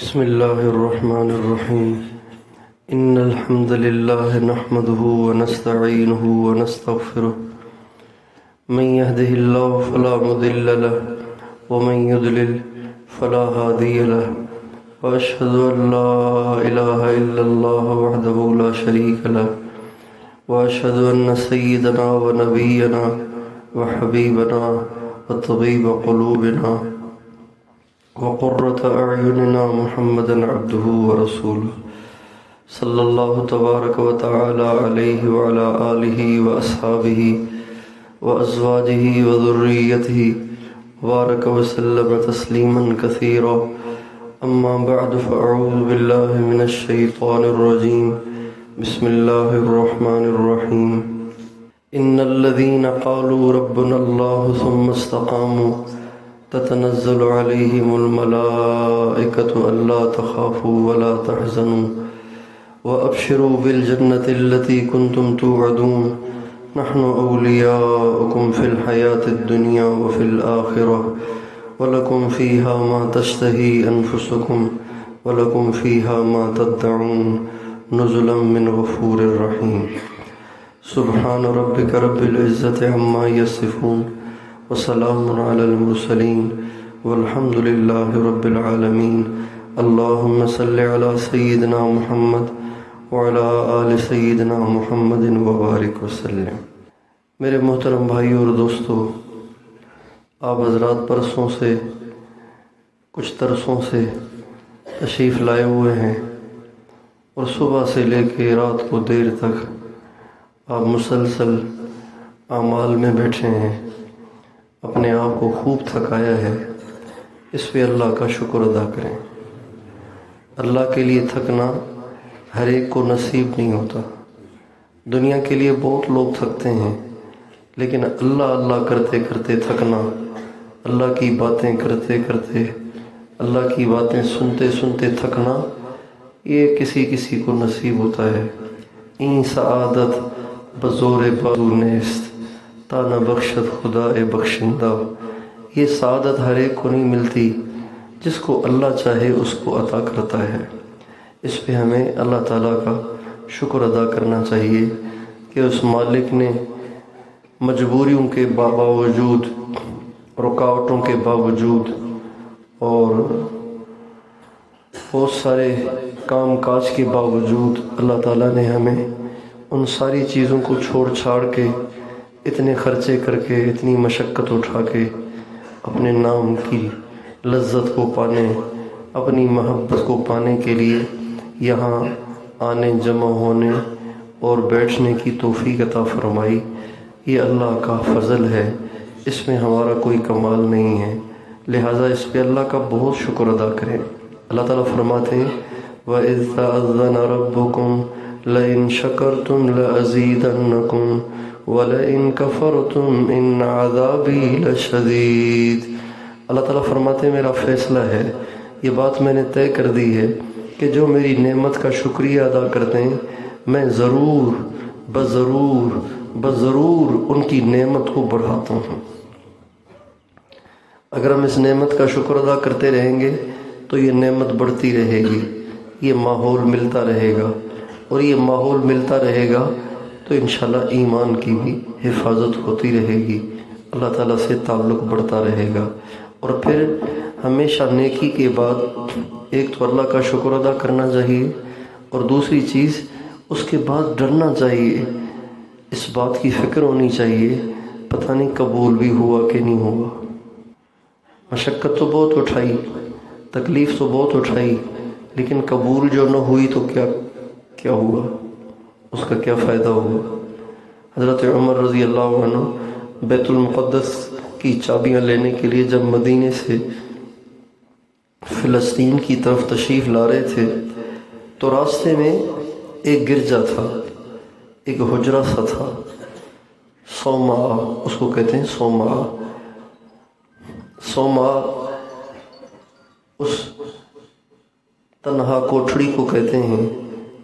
بسم الله الرحمن الرحيم إن الحمد لله نحمده ونستعينه ونستغفره من يهده الله فلا مضل له ومن يضلل فلا هادي له وأشهد أن لا إله إلا الله وحده لا شريك له وأشهد أن سيدنا ونبينا وحبيبنا وطبيب قلوبنا وقرة أعيننا محمدا عبده ورسوله صلى الله تبارك وتعالى عليه وعلى آله وأصحابه وأزواجه وذريته وبارك وسلم تسليما كثيرا أما بعد فأعوذ بالله من الشيطان الرجيم بسم الله الرحمن الرحيم إن الذين قالوا ربنا الله ثم استقاموا تتنزل عليهم الملائكة ألا تخافوا ولا تحزنوا وأبشروا بالجنة التي كنتم توعدون نحن أولياؤكم في الحياة الدنيا وفي الآخرة ولكم فيها ما تشتهي أنفسكم ولكم فيها ما تدعون نزلا من غفور رحيم سبحان ربك رب العزة عما يصفون وسلام على المرسلين والحمد لله رب العالمين اللهم صل على سيدنا محمد وعلى آل سيدنا محمد وبارک وسلم۔ میرے محترم بھائیو اور دوستو، آپ حضرات پرسوں سے کچھ ترسوں سے تشریف لائے ہوئے ہیں اور صبح سے لے کے رات کو دیر تک آپ مسلسل اعمال میں بیٹھے ہیں، اپنے آپ کو خوب تھکایا ہے۔ اس پہ اللہ کا شکر ادا کریں۔ اللہ کے لیے تھکنا ہر ایک کو نصیب نہیں ہوتا۔ دنیا کے لیے بہت لوگ تھکتے ہیں، لیکن اللہ اللہ کرتے کرتے تھکنا، اللہ کی باتیں کرتے کرتے، اللہ کی باتیں سنتے سنتے تھکنا، یہ کسی کسی کو نصیب ہوتا ہے۔ این سعادت بزور بازو نیست تا نہ بخشت خدا بخشندہ، یہ سعادت ہر ایک کو نہیں ملتی، جس کو اللہ چاہے اس کو عطا کرتا ہے۔ اس پہ ہمیں اللہ تعالیٰ کا شکر ادا کرنا چاہیے کہ اس مالک نے مجبوریوں کے باوجود، رکاوٹوں کے باوجود اور بہت سارے کام کاج کے باوجود اللہ تعالیٰ نے ہمیں ان ساری چیزوں کو چھوڑ چھاڑ کے، اتنے خرچے کر کے، اتنی مشقت اٹھا کے اپنے نام کی لذت کو پانے، اپنی محبت کو پانے کے لیے یہاں آنے، جمع ہونے اور بیٹھنے کی توفیق عطا فرمائی۔ یہ اللہ کا فضل ہے، اس میں ہمارا کوئی کمال نہیں ہے، لہٰذا اس پہ اللہ کا بہت شکر ادا کریں۔ اللہ تعالیٰ فرماتے ہیں وَإِذْ تَأَذَّنَ رَبُّكُمْ لَئِن شَكَرْتُمْ لَأَزِيدَنَّكُمْ وَلَئِن كَفَرْتُمْ إِنَّ عَذَابِي لَشَدِيدٌ۔ اللہ تعالیٰ فرماتے ہیں میرا فیصلہ ہے، یہ بات میں نے طے کر دی ہے کہ جو میری نعمت کا شکریہ ادا کرتے ہیں، میں ضرور بضرور ان کی نعمت کو بڑھاتا ہوں۔ اگر ہم اس نعمت کا شکر ادا کرتے رہیں گے تو یہ نعمت بڑھتی رہے گی، یہ ماحول ملتا رہے گا، اور یہ ماحول ملتا رہے گا تو انشاءاللہ ایمان کی بھی حفاظت ہوتی رہے گی، اللہ تعالیٰ سے تعلق بڑھتا رہے گا۔ اور پھر ہمیشہ نیکی کے بعد ایک تو اللہ کا شکر ادا کرنا چاہیے، اور دوسری چیز اس کے بعد ڈرنا چاہیے، اس بات کی فکر ہونی چاہیے پتہ نہیں قبول بھی ہوا کہ نہیں ہوا۔ مشقت تو بہت اٹھائی، تکلیف تو بہت اٹھائی، لیکن قبول جو نہ ہوئی تو کیا ہوا، اس کا کیا فائدہ ہوا۔ حضرت عمر رضی اللہ عنہ بیت المقدس کی چابیاں لینے کے لیے جب مدینے سے فلسطین کی طرف تشریف لا رہے تھے تو راستے میں ایک گرجا تھا، ایک حجرہ سا تھا، صومعہ اس کو کہتے ہیں، صومعہ اس تنہا کوٹھڑی کو کہتے ہیں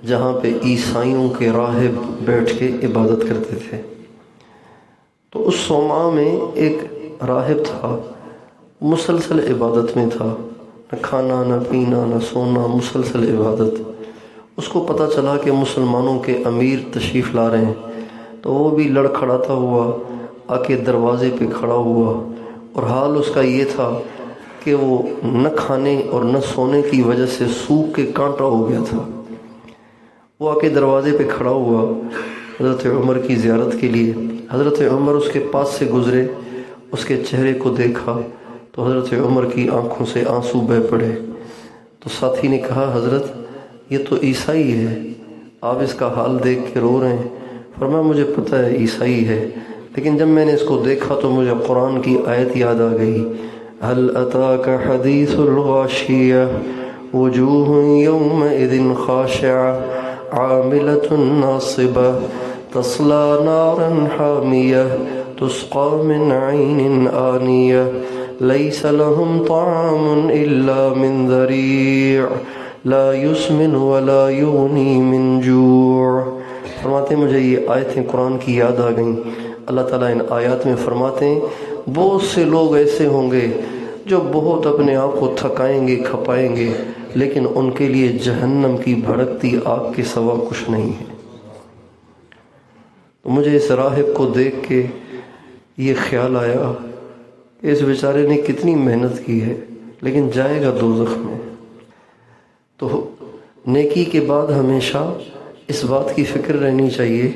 جہاں پہ عیسائیوں کے راہب بیٹھ کے عبادت کرتے تھے۔ تو اس صومعہ میں ایک راہب تھا، مسلسل عبادت میں تھا، نہ کھانا نہ پینا نہ سونا، مسلسل عبادت۔ اس کو پتہ چلا کہ مسلمانوں کے امیر تشریف لا رہے ہیں، تو وہ بھی لڑکھڑاتا ہوا آ کے دروازے پہ کھڑا ہوا، اور حال اس کا یہ تھا کہ وہ نہ کھانے اور نہ سونے کی وجہ سے سوکھ کے کانٹا ہو گیا تھا۔ وہ آ کے دروازے پہ کھڑا ہوا حضرت عمر کی زیارت کے لیے۔ حضرت عمر اس کے پاس سے گزرے، اس کے چہرے کو دیکھا تو حضرت عمر کی آنکھوں سے آنسو بہہ پڑے۔ تو ساتھی نے کہا، حضرت یہ تو عیسائی ہے، آپ اس کا حال دیکھ کے رو رہے ہیں۔ فرمایا مجھے پتہ ہے عیسائی ہے، لیکن جب میں نے اس کو دیکھا تو مجھے قرآن کی آیت یاد آ گئی، هل اتاک حدیث الغاشیہ وجوہ یومئذ خاشعہ عاملة ناصبة تصلى نارا حامية تسقى من عين آنية ليس لهم طعام إلا من ذريع لا يسمن ولا يغني من جوع۔ فرماتے ہیں مجھے یہ آیتیں قرآن کی یاد آ گئیں۔ اللہ تعالیٰ ان آیات میں فرماتے ہیں بہت سے لوگ ایسے ہوں گے جو بہت اپنے آپ کو تھکائیں گے، کھپائیں گے، لیکن ان کے لیے جہنم کی بھڑکتی آگ کے سوا کچھ نہیں ہے۔ تو مجھے اس راہب کو دیکھ کے یہ خیال آیا کہ اس بیچارے نے کتنی محنت کی ہے، لیکن جائے گا دوزخ میں۔ تو نیکی کے بعد ہمیشہ اس بات کی فکر رہنی چاہیے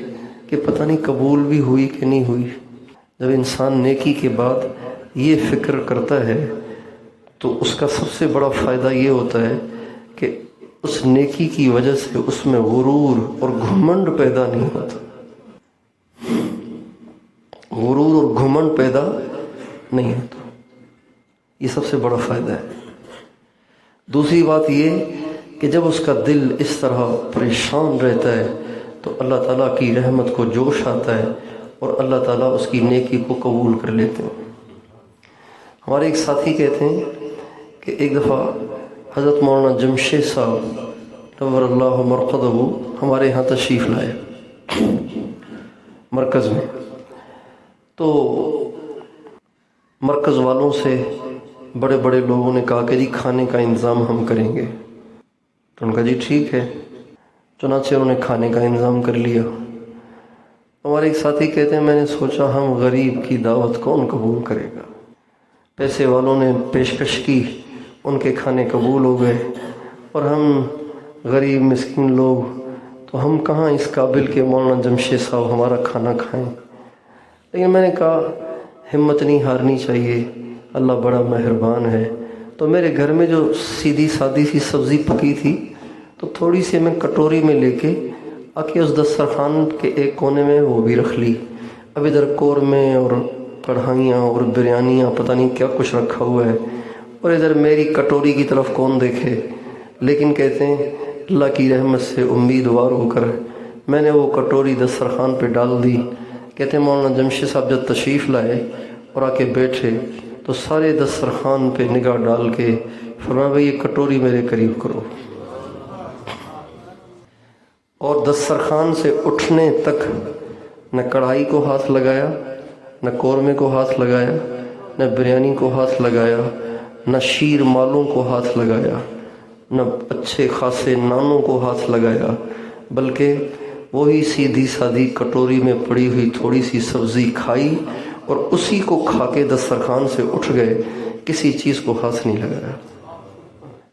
کہ پتہ نہیں قبول بھی ہوئی کہ نہیں ہوئی۔ جب انسان نیکی کے بعد یہ فکر کرتا ہے تو اس کا سب سے بڑا فائدہ یہ ہوتا ہے کہ اس نیکی کی وجہ سے اس میں غرور اور گھمنڈ پیدا نہیں ہوتا، غرور اور گھمنڈ پیدا نہیں ہوتا، یہ سب سے بڑا فائدہ ہے۔ دوسری بات یہ کہ جب اس کا دل اس طرح پریشان رہتا ہے تو اللہ تعالیٰ کی رحمت کو جوش آتا ہے اور اللہ تعالیٰ اس کی نیکی کو قبول کر لیتے ہیں۔ ہمارے ایک ساتھی کہتے ہیں کہ ایک دفعہ حضرت مولانا جمشید صاحب نور اللہ مرقدہ ہمارے ہاں تشریف لائے مرکز میں، تو مرکز والوں سے بڑے بڑے لوگوں نے کہا کہ جی کھانے کا انتظام ہم کریں گے، تو ان کا جی ٹھیک ہے، چنانچہ انہوں نے کھانے کا انتظام کر لیا۔ ہمارے ایک ساتھی کہتے ہیں میں نے سوچا ہم غریب کی دعوت کون قبول کرے گا، پیسے والوں نے پیشکش کی، ان کے کھانے قبول ہو گئے، اور ہم غریب مسکین لوگ تو ہم کہاں اس قابل کہ مولانا جمشید صاحب ہمارا کھانا کھائیں۔ لیکن میں نے کہا ہمت نہیں ہارنی چاہیے، اللہ بڑا مہربان ہے۔ تو میرے گھر میں جو سیدھی سادی سی سبزی پکی تھی تو تھوڑی سی میں کٹوری میں لے کے آ کے اس دسترخوان کے ایک کونے میں وہ بھی رکھ لی۔ اب ادھر قورمے اور کڑھائیاں اور بریانیاں پتہ نہیں کیا کچھ رکھا ہوا ہے، اور ادھر میری کٹوری کی طرف کون دیکھے۔ لیکن کہتے ہیں اللہ کی رحمت سے امیدوار ہو کر میں نے وہ کٹوری دسترخوان پہ ڈال دی۔ کہتے ہیں مولانا جمشید صاحب جب تشریف لائے اور آ کے بیٹھے تو سارے دسترخوان پہ نگاہ ڈال کے فرمایا بھائی یہ کٹوری میرے قریب کرو، اور دسترخوان سے اٹھنے تک نہ کڑھائی کو ہاتھ لگایا، نہ قورمے کو ہاتھ لگایا، نہ بریانی کو ہاتھ لگایا، نہ شیر مالوں کو ہاتھ لگایا، نہ اچھے خاصے نانوں کو ہاتھ لگایا، بلکہ وہی سیدھی سادھی کٹوری میں پڑی ہوئی تھوڑی سی سبزی کھائی اور اسی کو کھا کے دسترخوان سے اٹھ گئے، کسی چیز کو ہاتھ نہیں لگایا۔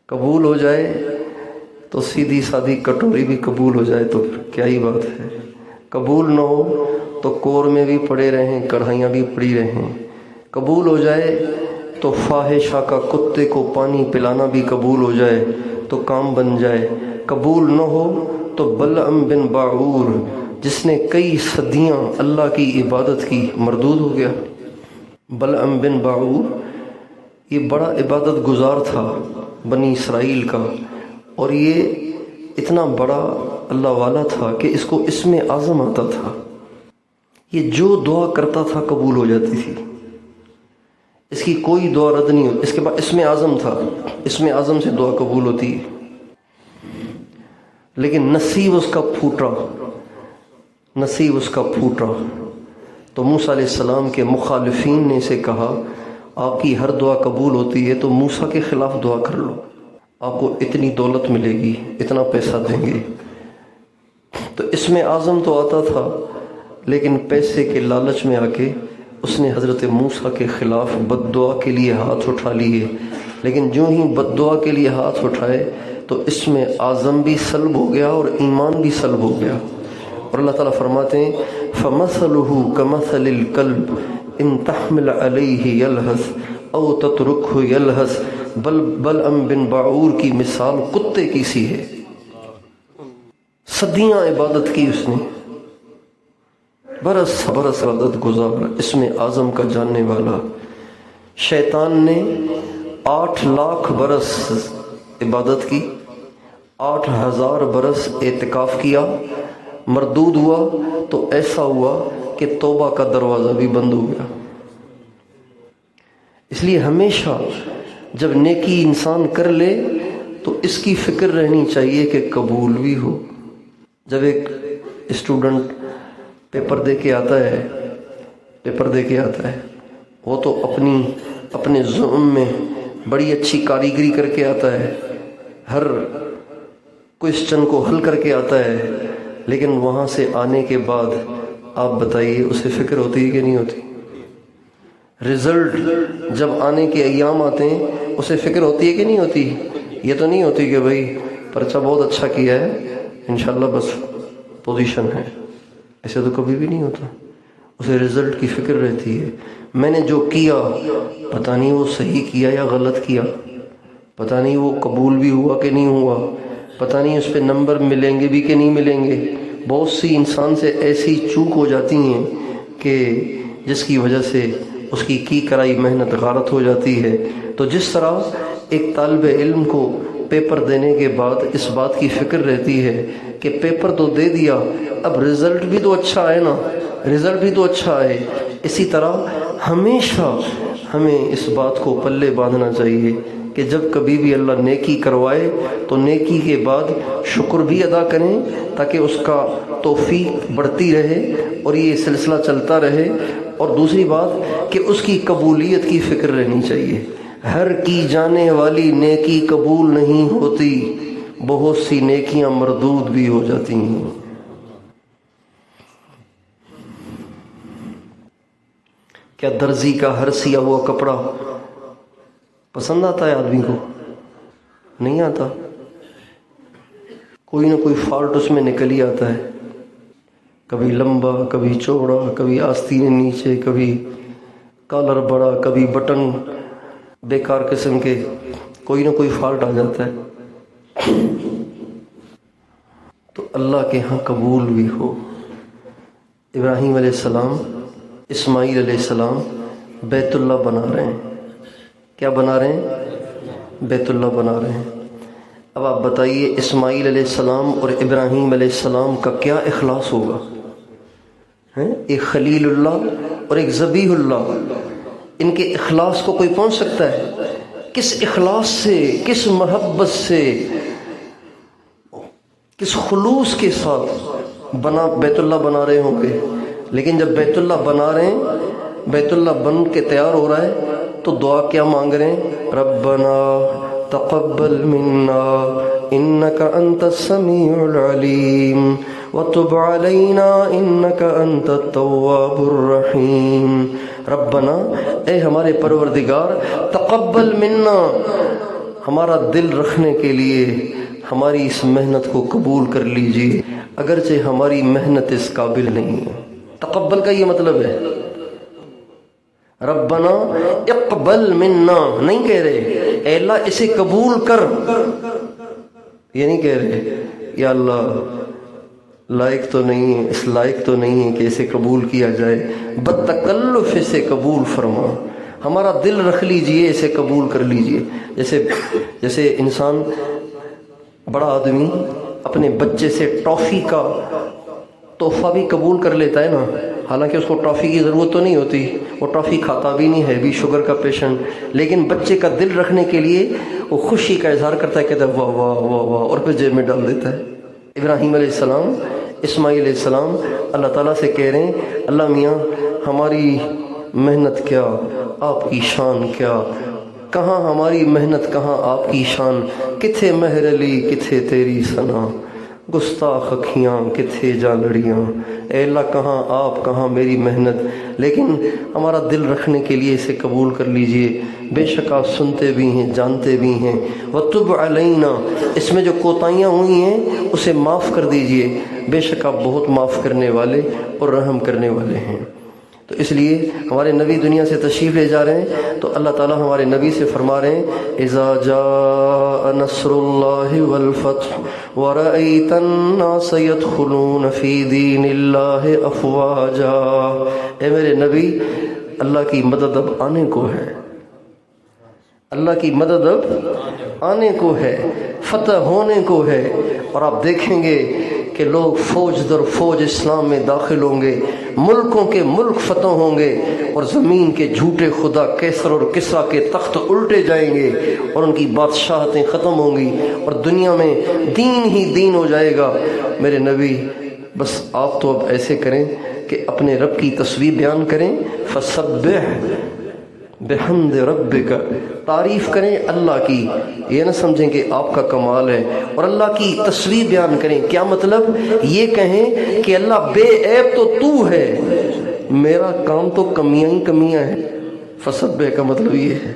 قبول ہو جائے تو سیدھی سادھی کٹوری بھی قبول ہو جائے تو پھر کیا ہی بات ہے، قبول نہ ہو تو قورمے بھی پڑے رہیں، کڑھائیاں بھی پڑی رہیں، قبول ہو جائے تو فاحشہ کا کتے کو پانی پلانا بھی قبول ہو جائے تو کام بن جائے، قبول نہ ہو تو بلعم بن باعور جس نے کئی صدیاں اللہ کی عبادت کی مردود ہو گیا۔ بلعم بن باعور یہ بڑا عبادت گزار تھا بنی اسرائیل کا، اور یہ اتنا بڑا اللہ والا تھا کہ اس کو اسم اعظم آتا تھا، یہ جو دعا کرتا تھا قبول ہو جاتی تھی، اس کی کوئی دعا رد نہیں ہوتی۔ اس کے بعد اسم اعظم تھا، اسم اعظم سے دعا قبول ہوتی ہے، لیکن نصیب اس کا پھوٹا، نصیب اس کا پھوٹا۔ تو موسیٰ علیہ السلام کے مخالفین نے اسے کہا آپ کی ہر دعا قبول ہوتی ہے تو موسیٰ کے خلاف دعا کر لو، آپ کو اتنی دولت ملے گی، اتنا پیسہ دیں گے۔ تو اس میں اعظم تو آتا تھا، لیکن پیسے کے لالچ میں آ کے اس نے حضرت موسیٰ کے خلاف بد دعا کے لیے ہاتھ اٹھا لیے۔ لیکن جو ہی بد دعا کے لیے ہاتھ اٹھائے تو اس میں اعظم بھی سلب ہو گیا اور ایمان بھی سلب ہو گیا۔ اور اللہ تعالیٰ فرماتے ہیں فَمَثَلُهُ كَمَثَلِ الْكَلْبِ إِن تَحْمِلْ عَلَيْهِ يَلْهَثْ أَوْ تَتْرُكْهُ يَلْهَثْ بَلْعَمْ بن باعور کی مثال کتے کی سی ہے۔ صدیاں عبادت کی اس نے، برس برس عبادت گزار، اس میں اعظم کا جاننے والا۔ شیطان نے 8 لاکھ برس عبادت کی، 8000 برس اعتکاف کیا، مردود ہوا تو ایسا ہوا کہ توبہ کا دروازہ بھی بند ہو گیا۔ اس لیے ہمیشہ جب نیکی انسان کر لے تو اس کی فکر رہنی چاہیے کہ قبول بھی ہو۔ جب ایک اسٹوڈنٹ پیپر دے کے آتا ہے وہ تو اپنے زعم میں بڑی اچھی کاریگری کر کے آتا ہے، ہر کوئسچن کو حل کر کے آتا ہے، لیکن وہاں سے آنے کے بعد آپ بتائیے اسے فکر ہوتی ہے کہ نہیں ہوتی؟ رزلٹ جب آنے کے ایام آتے ہیں اسے فکر ہوتی ہے کہ نہیں ہوتی؟ یہ تو نہیں ہوتی کہ بھائی پرچہ بہت اچھا کیا ہے، انشاءاللہ بس پوزیشن ہے، ایسے تو کبھی بھی نہیں ہوتا۔ اسے رزلٹ کی فکر رہتی ہے، میں نے جو کیا پتہ نہیں وہ صحیح کیا یا غلط کیا، پتہ نہیں وہ قبول بھی ہوا کہ نہیں ہوا، پتہ نہیں اس پہ نمبر ملیں گے بھی کہ نہیں ملیں گے۔ بہت سی انسان سے ایسی چوک ہو جاتی ہیں کہ جس کی وجہ سے اس کی کرائی محنت غارت ہو جاتی ہے۔ تو جس طرح ایک طالب علم کو پیپر دینے کے بعد اس بات کی فکر رہتی ہے کہ پیپر تو دے دیا، اب رزلٹ بھی تو اچھا آئے نا، رزلٹ بھی تو اچھا آئے، اسی طرح ہمیشہ ہمیں اس بات کو پلے باندھنا چاہیے کہ جب کبھی بھی اللہ نیکی کروائے تو نیکی کے بعد شکر بھی ادا کریں تاکہ اس کا توفیق بڑھتی رہے اور یہ سلسلہ چلتا رہے۔ اور دوسری بات کہ اس کی قبولیت کی فکر رہنی چاہیے۔ ہر کی جانے والی نیکی قبول نہیں ہوتی، بہت سی نیکیاں مردود بھی ہو جاتی ہیں۔ کیا درزی کا ہر سیا ہوا کپڑا پسند آتا ہے آدمی کو؟ نہیں آتا، کوئی نہ کوئی فالٹ اس میں نکل ہی آتا ہے، کبھی لمبا، کبھی چوڑا، کبھی آستین نیچے، کبھی کالر بڑا، کبھی بٹن بیکار قسم کے، کوئی نہ کوئی فالٹ آ جاتا ہے۔ تو اللہ کے ہاں قبول بھی ہو۔ ابراہیم علیہ السلام، اسماعیل علیہ السلام بیت اللہ بنا رہے ہیں۔ کیا بنا رہے ہیں؟ بیت اللہ بنا رہے ہیں۔ اب آپ بتائیے اسماعیل علیہ السلام اور ابراہیم علیہ السلام کا کیا اخلاص ہوگا؟ ایک خلیل اللہ اور ایک ذبیح اللہ، ان کے اخلاص کو کوئی پہنچ سکتا ہے؟ کس اخلاص سے، کس محبت سے، کس خلوص کے ساتھ بیت اللہ بنا رہے ہوں گے۔ لیکن جب بیت اللہ بنا رہے ہیں، بیت اللہ بن کے تیار ہو رہا ہے تو دعا کیا مانگ رہے ہیں؟ ربنا تقبل منا انک انت السمیع العلیم وتب علینا انک انت التواب الرحیم۔ ربنا، اے ہمارے پروردگار، تقبل منا، ہمارا دل رکھنے کے لیے ہماری اس محنت کو قبول کر لیجئے، اگرچہ ہماری محنت اس قابل نہیں ہے۔ تقبل کا یہ مطلب ہے، ربنا اقبل منا نہیں کہہ رہے اے اللہ اسے قبول کر، یہ نہیں کہہ رہے یا اللہ لائق تو نہیں ہے، اس لائق تو نہیں ہے کہ اسے قبول کیا جائے، بدتکلف اسے قبول فرما، ہمارا دل رکھ لیجئے، اسے قبول کر لیجئے۔ جیسے انسان، بڑا آدمی اپنے بچے سے ٹافی کا تحفہ بھی قبول کر لیتا ہے نا، حالانکہ اس کو ٹافی کی ضرورت تو نہیں ہوتی، وہ ٹافی کھاتا بھی نہیں ہے، بھی شوگر کا پیشنٹ، لیکن بچے کا دل رکھنے کے لیے وہ خوشی کا اظہار کرتا ہے، کہتا ہے واہ واہ واہ واہ، اور پھر جیب میں ڈال دیتا ہے۔ ابراہیم علیہ السلام، اسماعیل علیہ السلام اللہ تعالیٰ سے کہہ رہے ہیں اللہ میاں ہماری محنت کیا، آپ کی شان کیا، کہاں ہماری محنت کہاں آپ کی شان، کتھے مہر علی کتھے تیری ثنا، گستاخ اکھیاں کتھے جالڑیاں، اے اللہ کہاں آپ کہاں میری محنت۔ لیکن ہمارا دل رکھنے کے لیے اسے قبول کر لیجئے، بے شک آپ سنتے بھی ہیں جانتے بھی ہیں۔ وَتُبْ عَلَيْنَا، اس میں جو کوتاہیاں ہوئی ہیں اسے معاف کر دیجئے، بے شک آپ بہت معاف کرنے والے اور رحم کرنے والے ہیں۔ تو اس لیے ہمارے نبی دنیا سے تشریف لے جا رہے ہیں تو اللہ تعالیٰ ہمارے نبی سے فرما رہے ہیں اذا جاء نصر اللہ والفتح ورأیت الناس يدخلون فی دین اللہ افواجا، اے میرے نبی اللہ کی مدد اب آنے کو ہے، اللہ کی مدد اب آنے کو ہے، فتح ہونے کو ہے، اور آپ دیکھیں گے کہ لوگ فوج در فوج اسلام میں داخل ہوں گے، ملکوں کے ملک فتح ہوں گے، اور زمین کے جھوٹے خدا کیسر اور کسریٰ کے تخت الٹے جائیں گے، اور ان کی بادشاہتیں ختم ہوں گی، اور دنیا میں دین ہی دین ہو جائے گا۔ میرے نبی بس آپ تو اب ایسے کریں کہ اپنے رب کی تسبیح بیان کریں، فسبح بحمد ربک، تعریف کریں اللہ کی، یہ نہ سمجھیں کہ آپ کا کمال ہے، اور اللہ کی تسبیح بیان کریں۔ کیا مطلب؟ یہ کہیں کہ اللہ بے عیب تو تو ہے، میرا کام تو کمیاں ہی کمیاں ہیں۔ فسبح کا مطلب یہ ہے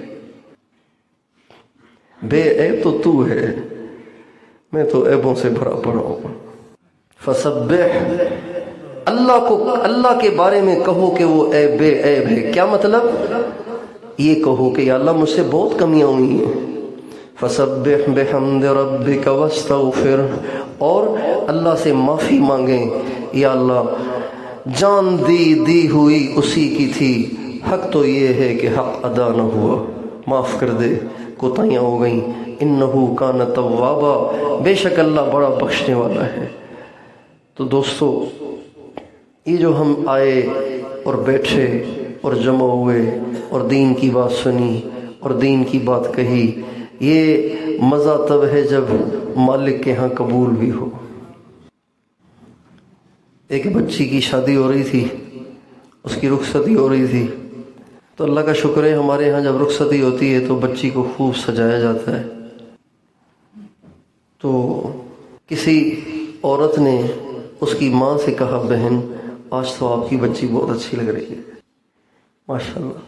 بے عیب تو تو ہے، میں تو عیبوں سے بھرا پڑا ہوں۔ فسبح، اللہ کے بارے میں کہو کہ وہ بے عیب ہے۔ کیا مطلب؟ یہ کہو کہ یا اللہ مجھ سے بہت کمیاں ہوئی ہیں۔ فسبح بحمد ربک واستغفر، اور اللہ سے معافی مانگیں، یا اللہ جان دی ہوئی اسی کی تھی، حق تو یہ ہے کہ حق ادا نہ ہوا، معاف کر دے، کوتاہیاں ہو گئیں۔ انہ کان توابا، بے شک اللہ بڑا بخشنے والا ہے۔ تو دوستو، یہ جو ہم آئے اور بیٹھے اور جمع ہوئے اور دین کی بات سنی اور دین کی بات کہی، یہ مزہ تب ہے جب مالک کے ہاں قبول بھی ہو۔ ایک بچی کی شادی ہو رہی تھی، اس کی رخصتی ہو رہی تھی، تو اللہ کا شکر ہے ہمارے ہاں جب رخصتی ہوتی ہے تو بچی کو خوب سجایا جاتا ہے۔ تو کسی عورت نے اس کی ماں سے کہا بہن آج تو آپ کی بچی بہت اچھی لگ رہی ہے، ماشاءاللہ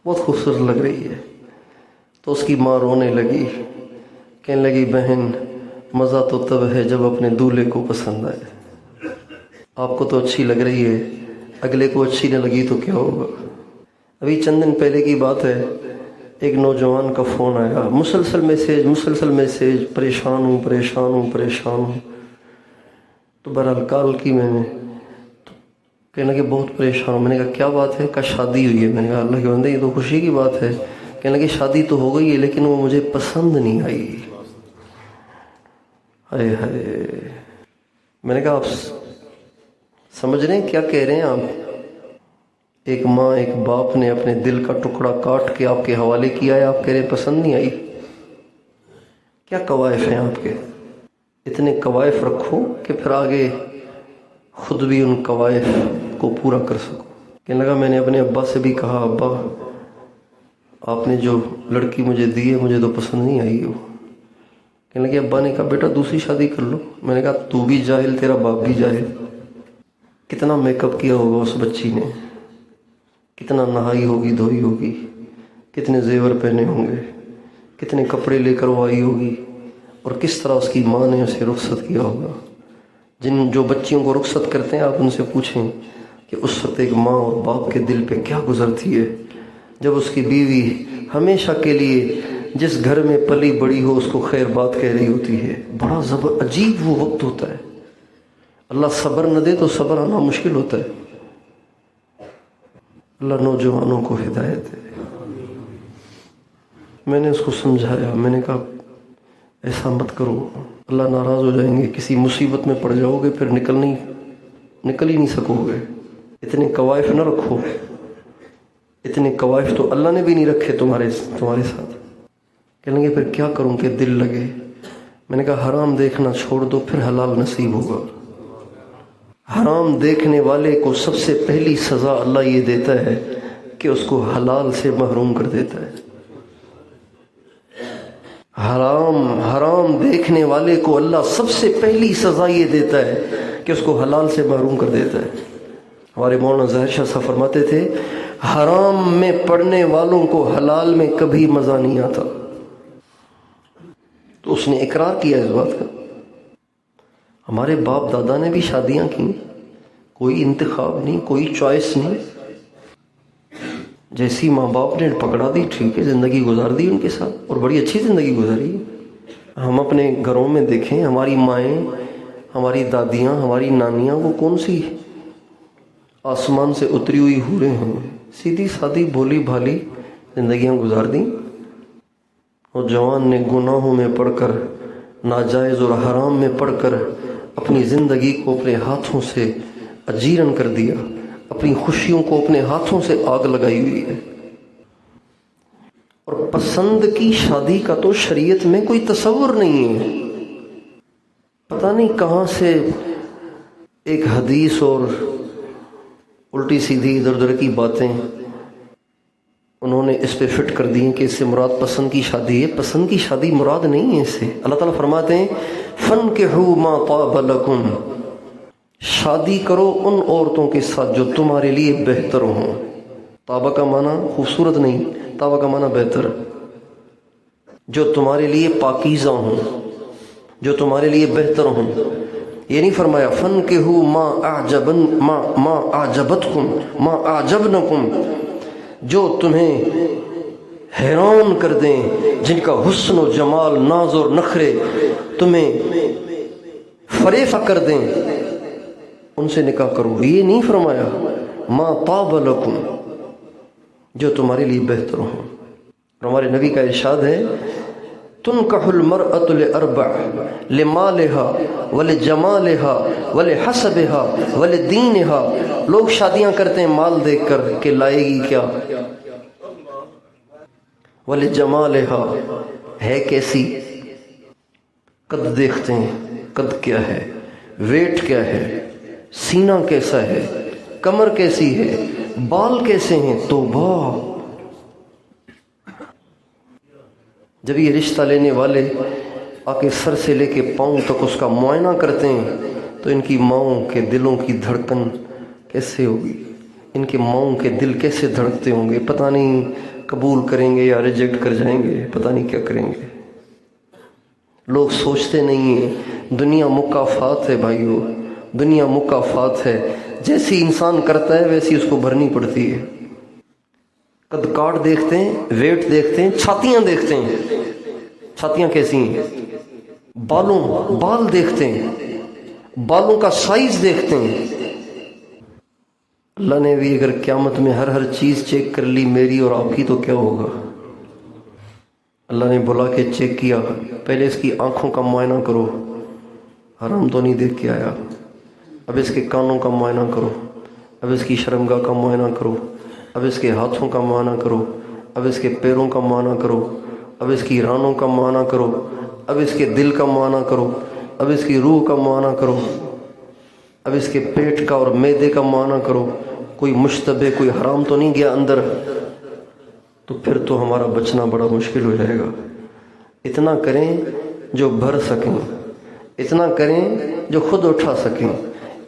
بہت خوبصورت لگ رہی ہے۔ تو اس کی ماں رونے لگی، کہنے لگی بہن مزہ تو تب ہے جب اپنے دولہے کو پسند آئے، آپ کو تو اچھی لگ رہی ہے، اگلے کو اچھی نہ لگی تو کیا ہوگا۔ ابھی چند دن پہلے کی بات ہے، ایک نوجوان کا فون آیا، مسلسل میسیج، پریشان ہوں۔ تو بہرحال کال کی میں نے، کہنے لگے بہت پریشان ہوں۔ میں نے کہا کیا بات ہے؟ کہا شادی ہوئی ہے۔ میں نے کہا اللہ کے بندے یہ تو خوشی کی بات ہے۔ کہنے لگے شادی تو ہو گئی ہے لیکن وہ مجھے پسند نہیں آئی۔ ہائے ہائے، میں نے کہا آپ سمجھ رہے ہیں کیا کہہ رہے ہیں آپ؟ ایک ماں ایک باپ نے اپنے دل کا ٹکڑا کاٹ کے آپ کے حوالے کیا ہے، آپ کہہ رہے ہیں پسند نہیں آئی۔ کیا قوائف ہیں آپ کے؟ اتنے قوائف رکھو کہ پھر آگے خود بھی ان قوائف کو پورا کر سکو۔ کہنے لگا میں نے اپنے ابا سے بھی کہا ابا آپ نے جو لڑکی مجھے دی ہے مجھے تو پسند نہیں آئی وہ۔ کہنے لگے ابا نے کہا بیٹا دوسری شادی کر لو۔ میں نے کہا تو بھی جاہل تیرا باپ بھی جاہل، کتنا میک اپ کیا ہوگا اس بچی نے، کتنا نہائی ہوگی دھوئی ہوگی، کتنے زیور پہنے ہوں گے، کتنے کپڑے لے کر وہ آئی ہوگی، اور کس طرح اس کی ماں نے اسے رخصت کیا ہوگا۔ جو بچیوں کو رخصت کرتے ہیں آپ ان سے پوچھیں کہ اس وقت ایک ماں اور باپ کے دل پہ کیا گزرتی ہے جب اس کی بیوی ہمیشہ کے لیے جس گھر میں پلی بڑی ہو اس کو خیر بات کہہ رہی ہوتی ہے۔ بڑا عجیب وہ وقت ہوتا ہے، اللہ صبر نہ دے تو صبر آنا مشکل ہوتا ہے۔ اللہ نوجوانوں کو ہدایت دے۔ میں نے اس کو سمجھایا، میں نے کہا ایسا مت کرو، اللہ ناراض ہو جائیں گے، کسی مصیبت میں پڑ جاؤ گے پھر نکل ہی نہیں سکو گے۔ اتنے قوائف نہ رکھو، اتنے قوائف تو اللہ نے بھی نہیں رکھے تمہارے ساتھ۔ کہنے لگے پھر کیا کروں کہ دل لگے؟ میں نے کہا حرام دیکھنا چھوڑ دو پھر حلال نصیب ہوگا۔ حرام دیکھنے والے کو سب سے پہلی سزا اللہ یہ دیتا ہے کہ اس کو حلال سے محروم کر دیتا ہے۔ حرام دیکھنے والے کو اللہ سب سے پہلی سزا یہ دیتا ہے کہ اس کو حلال سے محروم کر دیتا ہے۔ ہمارے مولانا ظاہر شاہ صاحب فرماتے تھے حرام میں پڑنے والوں کو حلال میں کبھی مزہ نہیں آتا۔ تو اس نے اقرار کیا اس بات کا۔ ہمارے باپ دادا نے بھی شادیاں کی، کوئی انتخاب نہیں، کوئی چوائس نہیں، جیسی ماں باپ نے پکڑا دی ٹھیک ہے، زندگی گزار دی ان کے ساتھ، اور بڑی اچھی زندگی گزاری۔ ہم اپنے گھروں میں دیکھیں، ہماری مائیں، ہماری دادیاں، ہماری نانیاں، وہ کون سی آسمان سے اتری ہوئی حوریں ہیں، سیدھی سادھی بھولی بھالی زندگیاں گزار دیں۔ اور جوان نے گناہوں میں پڑھ کر، ناجائز اور حرام میں پڑھ کر اپنی زندگی کو اپنے ہاتھوں سے اجیرن کر دیا، اپنی خوشیوں کو اپنے ہاتھوں سے آگ لگائی ہوئی ہے۔ اور پسند کی شادی کا تو شریعت میں کوئی تصور نہیں ہے۔ پتہ نہیں کہاں سے ایک حدیث اور الٹی سیدھی ادھر ادھر کی باتیں انہوں نے اس پہ فٹ کر دی ہیں کہ اس سے مراد پسند کی شادی ہے۔ پسند کی شادی مراد نہیں ہے اس سے۔ اللہ تعالیٰ فرماتے ہیں فَانْكِحُوا مَا طَابَ لَكُمْ، شادی کرو ان عورتوں کے ساتھ جو تمہارے لیے بہتر ہوں۔ طابہ کا معنی خوبصورت نہیں، طابہ کا معنی بہتر، جو تمہارے لیے پاکیزہ ہوں، جو تمہارے لیے بہتر ہوں۔ یہ نہیں فرمایا فَانْكِحُوا مَا أَعْجَبَتْكُمْ مَا أَعْجَبْنَكُمْ، جو تمہیں حیران کر دیں، جن کا حسن و جمال، ناز اور نخرے تمہیں فریفہ کر دیں، ان سے نکاح کرو۔ یہ نہیں فرمایا ما طاب لکم، جو تمہارے لیے بہتر ہوں۔ اور ہمارے نبی کا ارشاد ہے تنکح المرأة لأربع، لمالها ولجمالها ولحسبها ولدینها۔ لوگ شادیاں کرتے ہیں مال دیکھ کر کہ لائے گی کیا، ولجمالها ہے کیسی، قد دیکھتے ہیں قد کیا ہے، ویٹ کیا ہے، سینہ کیسا ہے، کمر کیسی ہے، بال کیسے ہیں۔ توبہ! جب یہ رشتہ لینے والے آ کے سر سے لے کے پاؤں تک اس کا معائنہ کرتے ہیں تو ان کی ماؤں کے دلوں کی دھڑکن کیسے ہوگی، ان کے ماؤں کے دل کیسے دھڑکتے ہوں گے، پتہ نہیں قبول کریں گے یا ریجیکٹ کر جائیں گے، پتہ نہیں کیا کریں گے۔ لوگ سوچتے نہیں ہیں دنیا مکافات ہے بھائیو، دنیا مکافات ہے، جیسی انسان کرتا ہے ویسی اس کو بھرنی پڑتی ہے۔ قد کاٹ دیکھتے ہیں، ویٹ دیکھتے ہیں، چھاتیاں دیکھتے ہیں، چھاتیاں کیسی ہیں، بال دیکھتے ہیں، بالوں کا سائز دیکھتے ہیں۔ اللہ نے بھی اگر قیامت میں ہر چیز چیک کر لی میری اور آپ کی تو کیا ہوگا؟ اللہ نے بلا کے چیک کیا، پہلے اس کی آنکھوں کا معائنہ کرو، حرام تو نہیں دیکھ کے آیا، اب اس کے کانوں کا معائنہ کرو، اب اس کی شرمگاہ کا معائنہ کرو، اب اس کے ہاتھوں کا معائنہ کرو، اب اس کے پیروں کا معائنہ کرو، اب اس کی رانوں کا معائنہ کرو، اب اس کے دل کا معائنہ کرو، اب اس کی روح کا معائنہ کرو، اب اس کے پیٹ کا اور معدے کا معائنہ کرو، کوئی مشتبہ کوئی حرام تو نہیں گیا اندر، تو پھر تو ہمارا بچنا بڑا مشکل ہو جائے گا۔ اتنا کریں جو بھر سکیں، اتنا کریں جو خود اٹھا سکیں،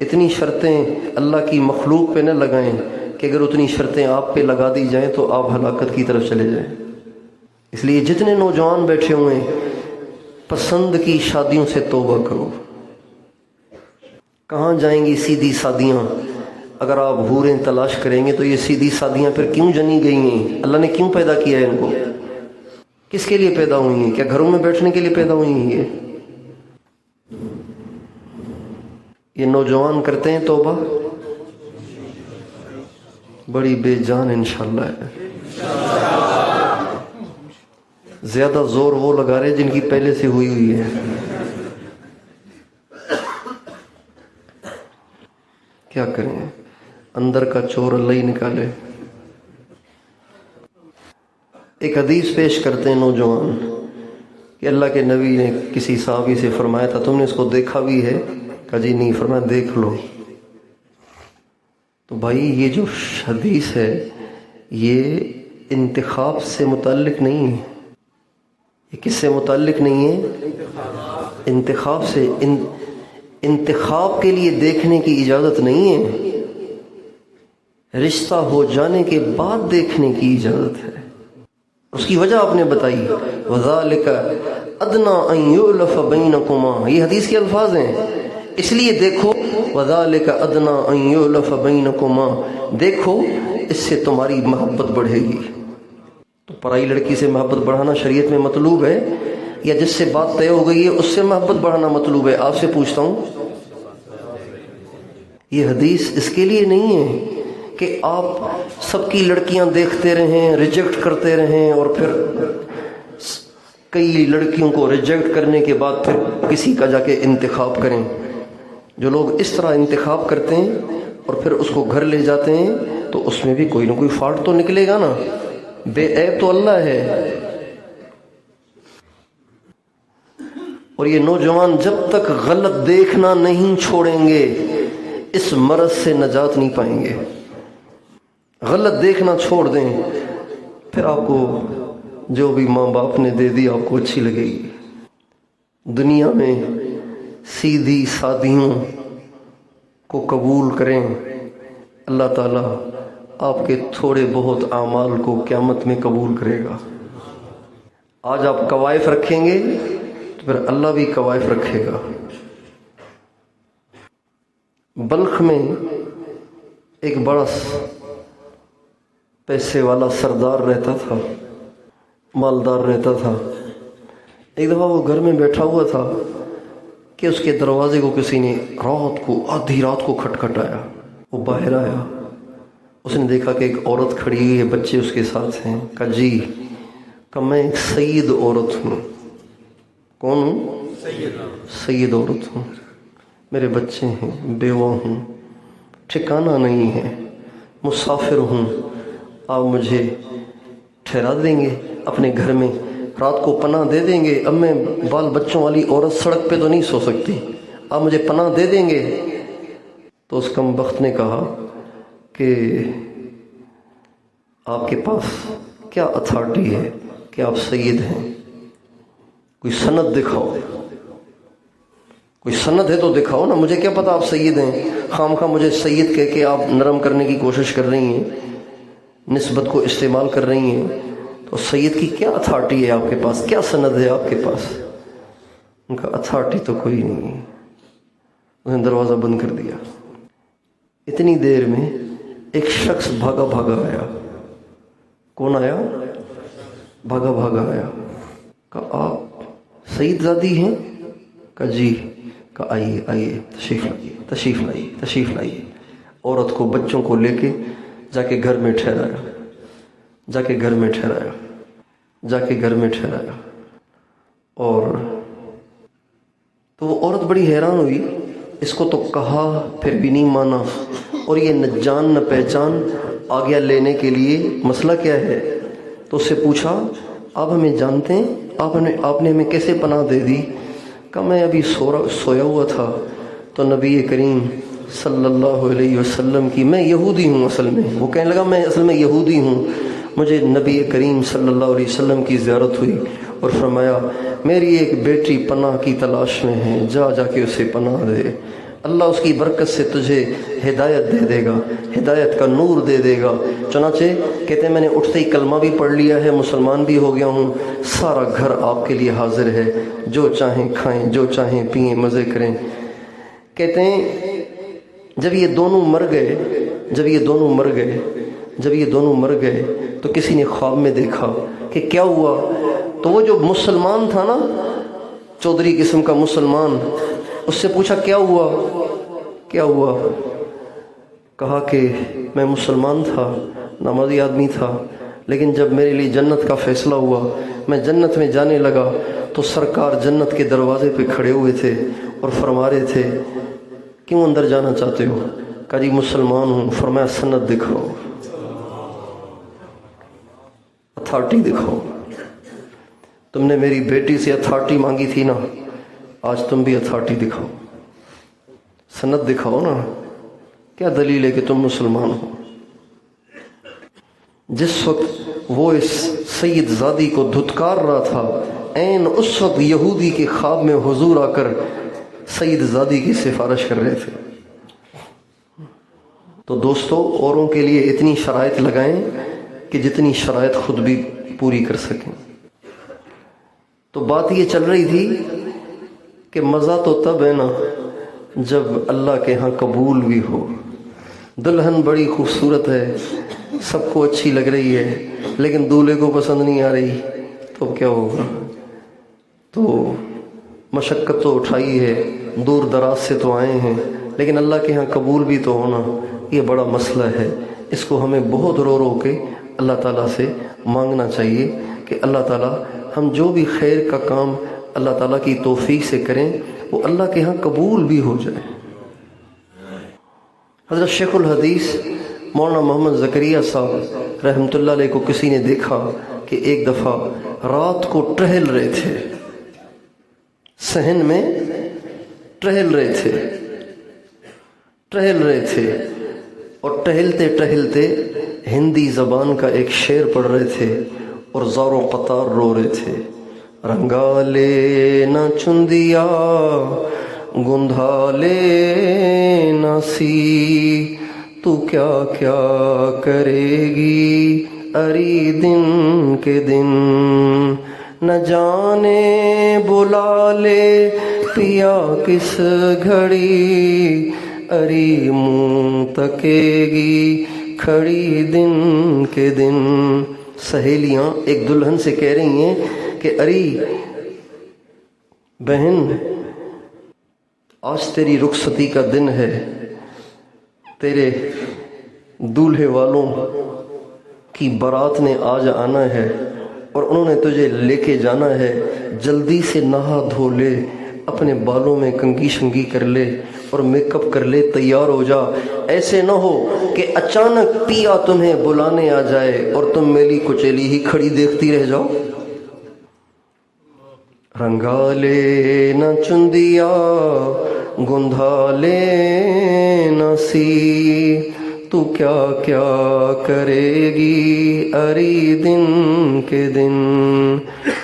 اتنی شرطیں اللہ کی مخلوق پہ نہ لگائیں کہ اگر اتنی شرطیں آپ پہ لگا دی جائیں تو آپ ہلاکت کی طرف چلے جائیں۔ اس لیے جتنے نوجوان بیٹھے ہوئے ہیں پسند کی شادیوں سے توبہ کرو۔ کہاں جائیں گی سیدھی شادیاں؟ اگر آپ حوریں تلاش کریں گے تو یہ سیدھی شادیاں پھر کیوں جنی گئی ہیں؟ اللہ نے کیوں پیدا کیا ہے ان کو؟ کس کے لیے پیدا ہوئی ہیں؟ کیا گھروں میں بیٹھنے کے لیے پیدا ہوئی ہیں؟ یہ نوجوان کرتے ہیں توبہ؟ بڑی بے جان انشاءاللہ ہے۔ زیادہ زور وہ لگا رہے جن کی پہلے سے ہوئی ہے۔ کیا کریں، اندر کا چور اللہ ہی نکالے۔ ایک حدیث پیش کرتے ہیں نوجوان کہ اللہ کے نبی نے کسی صحابی سے فرمایا تھا تم نے اس کو دیکھا بھی ہے؟ کہا جی نہیں۔ فرمایا دیکھ لو۔ تو بھائی یہ جو حدیث ہے یہ انتخاب سے متعلق نہیں ہے. یہ کس سے متعلق نہیں ہے؟ انتخاب سے. انتخاب کے لیے دیکھنے کی اجازت نہیں ہے، رشتہ ہو جانے کے بعد دیکھنے کی اجازت ہے. اس کی وجہ آپ نے بتائی، وَذَلِكَ أَدْنَىٰ أَن يُؤْلَفَ بَيْنَكُمَا، یہ حدیث کے الفاظ ہیں. اس لیے دیکھو، وَذَلِكَ أَدْنَىٰ أَن يُؤْلَفَ بَيْنَكُمَا، دیکھو اس سے تمہاری محبت بڑھے گی. تو پرائی لڑکی سے محبت بڑھانا شریعت میں مطلوب ہے، یا جس سے بات طے ہو گئی ہے اس سے محبت بڑھانا مطلوب ہے؟ آپ سے پوچھتا ہوں. یہ حدیث اس کے لیے نہیں ہے کہ آپ سب کی لڑکیاں دیکھتے رہیں، ریجیکٹ کرتے رہیں، اور پھر کئی لڑکیوں کو ریجیکٹ کرنے کے بعد پھر کسی کا جا کے انتخاب کریں. جو لوگ اس طرح انتخاب کرتے ہیں اور پھر اس کو گھر لے جاتے ہیں تو اس میں بھی کوئی نہ کوئی فالٹ تو نکلے گا نا. بے عیب تو اللہ ہے. اور یہ نوجوان جب تک غلط دیکھنا نہیں چھوڑیں گے اس مرض سے نجات نہیں پائیں گے. غلط دیکھنا چھوڑ دیں، پھر آپ کو جو بھی ماں باپ نے دے دی آپ کو اچھی لگے گی. دنیا میں سیدھی سادیوں کو قبول کریں، اللہ تعالیٰ آپ کے تھوڑے بہت اعمال کو قیامت میں قبول کرے گا. آج آپ کوائف رکھیں گے تو پھر اللہ بھی کوائف رکھے گا. بلخ میں ایک بڑا پیسے والا سردار رہتا تھا، مالدار رہتا تھا. ایک دفعہ وہ گھر میں بیٹھا ہوا تھا کہ اس کے دروازے کو کسی نے آدھی رات کو کھٹکھٹایا. وہ باہر آیا، اس نے دیکھا کہ ایک عورت کھڑی ہوئی ہے، بچے اس کے ساتھ ہیں. کہا جی، کہ میں ایک سید عورت ہوں. کون ہوں؟ سید عورت ہوں. میرے بچے ہیں، بیوہ ہوں، ٹھکانہ نہیں ہے، مسافر ہوں. آپ مجھے ٹھہرا دیں گے اپنے گھر میں، رات کو پناہ دے دیں گے؟ اب میں بال بچوں والی عورت سڑک پہ تو نہیں سو سکتی، آپ مجھے پناہ دے دیں گے؟ تو اس کم بخت نے کہا کہ آپ کے پاس کیا اتھارٹی ہے کہ آپ سید ہیں؟ کوئی سند دکھاؤ. کوئی سند ہے تو دکھاؤ نا، مجھے کیا پتا آپ سید ہیں. خام خواہ مجھے سید کہہ کے آپ نرم کرنے کی کوشش کر رہی ہیں، نسبت کو استعمال کر رہی ہیں. تو سید کی کیا اتھارٹی ہے آپ کے پاس؟ کیا سند ہے آپ کے پاس؟ ان کا اتھارٹی تو کوئی نہیں. اس نے دروازہ بند کر دیا. اتنی دیر میں ایک شخص بھاگا بھاگا آیا. کون آیا؟ بھاگا بھاگا آیا. کہا آپ سید زادی ہیں؟ کہا جی. کہا آئیے آئیے، تشریف لائیے تشریف لائیے تشریف لائیے. عورت کو بچوں کو لے کے جا کے گھر میں ٹھہرایا، جا کے گھر میں ٹھہرایا، جا کے گھر میں ٹھہرایا. اور تو وہ عورت بڑی حیران ہوئی، اس کو تو کہا پھر بھی نہیں مانا، اور یہ نہ جان نہ پہچان آ گیا لینے کے لیے. مسئلہ کیا ہے؟ تو اس سے پوچھا آپ ہمیں جانتے ہیں؟ آپ نے ہمیں کیسے پناہ دے دی؟ کہ میں ابھی سویا ہوا تھا تو نبی کریم صلی اللہ علیہ وسلم کی، میں یہودی ہوں اصل میں. وہ کہنے لگا میں اصل میں یہودی ہوں، مجھے نبی کریم صلی اللہ علیہ وسلم کی زیارت ہوئی اور فرمایا میری ایک بیٹی پناہ کی تلاش میں ہے، جا کے اسے پناہ دے، اللہ اس کی برکت سے تجھے ہدایت دے دے گا، ہدایت کا نور دے دے گا. چنانچہ کہتے ہیں میں نے اٹھتے ہی کلمہ بھی پڑھ لیا ہے، مسلمان بھی ہو گیا ہوں، سارا گھر آپ کے لیے حاضر ہے، جو چاہیں کھائیں، جو چاہیں پئیں، مزے کریں. کہتے ہیں جب یہ دونوں مر گئے تو کسی نے خواب میں دیکھا کہ کیا ہوا. تو وہ جو مسلمان تھا نا، چودھری قسم کا مسلمان، اس سے پوچھا کیا ہوا؟ کہا کہ میں مسلمان تھا، نمازی آدمی تھا، لیکن جب میرے لیے جنت کا فیصلہ ہوا، میں جنت میں جانے لگا تو سرکار جنت کے دروازے پہ کھڑے ہوئے تھے اور فرما رہے تھے کیوں اندر جانا چاہتے ہو؟ کہا جی مسلمان ہوں. فرمایا سند دکھاؤ، اتھارٹی دکھاؤ. تم نے میری بیٹی سے اتھارٹی مانگی تھی نا، آج تم بھی اتھارٹی دکھاؤ، سند دکھاؤ نا. کیا دلیل ہے کہ تم مسلمان ہو؟ جس وقت وہ اس سید زادی کو دھتکار رہا تھا، عین اس وقت یہودی کے خواب میں حضور آ کر سید زادی کی سفارش کر رہے تھے۔ تو دوستو، اوروں کے لیے اتنی شرائط لگائیں کہ جتنی شرائط خود بھی پوری کر سکیں۔ تو بات یہ چل رہی تھی کہ مزہ تو تب ہے نا جب اللہ کے ہاں قبول بھی ہو۔ دلہن بڑی خوبصورت ہے، سب کو اچھی لگ رہی ہے، لیکن دولہے کو پسند نہیں آ رہی، تو کیا ہوگا؟ تو مشقت تو اٹھائی ہے، دور دراز سے تو آئے ہیں، لیکن اللہ کے ہاں قبول بھی تو ہونا، یہ بڑا مسئلہ ہے۔ اس کو ہمیں بہت رو رو کے اللہ تعالیٰ سے مانگنا چاہیے کہ اللہ تعالیٰ ہم جو بھی خیر کا کام اللہ تعالیٰ کی توفیق سے کریں وہ اللہ کے ہاں قبول بھی ہو جائے۔ حضرت شیخ الحدیث مولانا محمد زکریا صاحب رحمۃ اللہ علیہ کو کسی نے دیکھا کہ ایک دفعہ رات کو ٹہل رہے تھے، صحن میں ٹہل رہے تھے اور ٹہلتے ٹہلتے ہندی زبان کا ایک شعر پڑھ رہے تھے اور زار و قطار رو رہے تھے۔ رنگا لے نہ چندیا گندھا لے نہ سی، تو کیا کیا کرے گی اری دن کے دن، نہ جانے بلا لے پیا کس گھڑی، اری منہ تکے گی کھڑی دن کے دن۔ سہیلیاں ایک دلہن سے کہہ رہی ہیں کہ اری بہن، آج تیری رخصتی کا دن ہے، تیرے دولہے والوں کی بارات نے آج آنا ہے اور انہوں نے تجھے لے کے جانا ہے، جلدی سے نہا دھو لے، اپنے بالوں میں کنگھی شنگھی کر لے اور میک اپ کر لے، تیار ہو جا، ایسے نہ ہو کہ اچانک پیا تمہیں بلانے آ جائے اور تم میلی کچیلی ہی کھڑی دیکھتی رہ جاؤ۔ رنگا لے نہ چندیا گندھا لے نہ سی، تو کیا کیا کرے گی اری دن کے دن،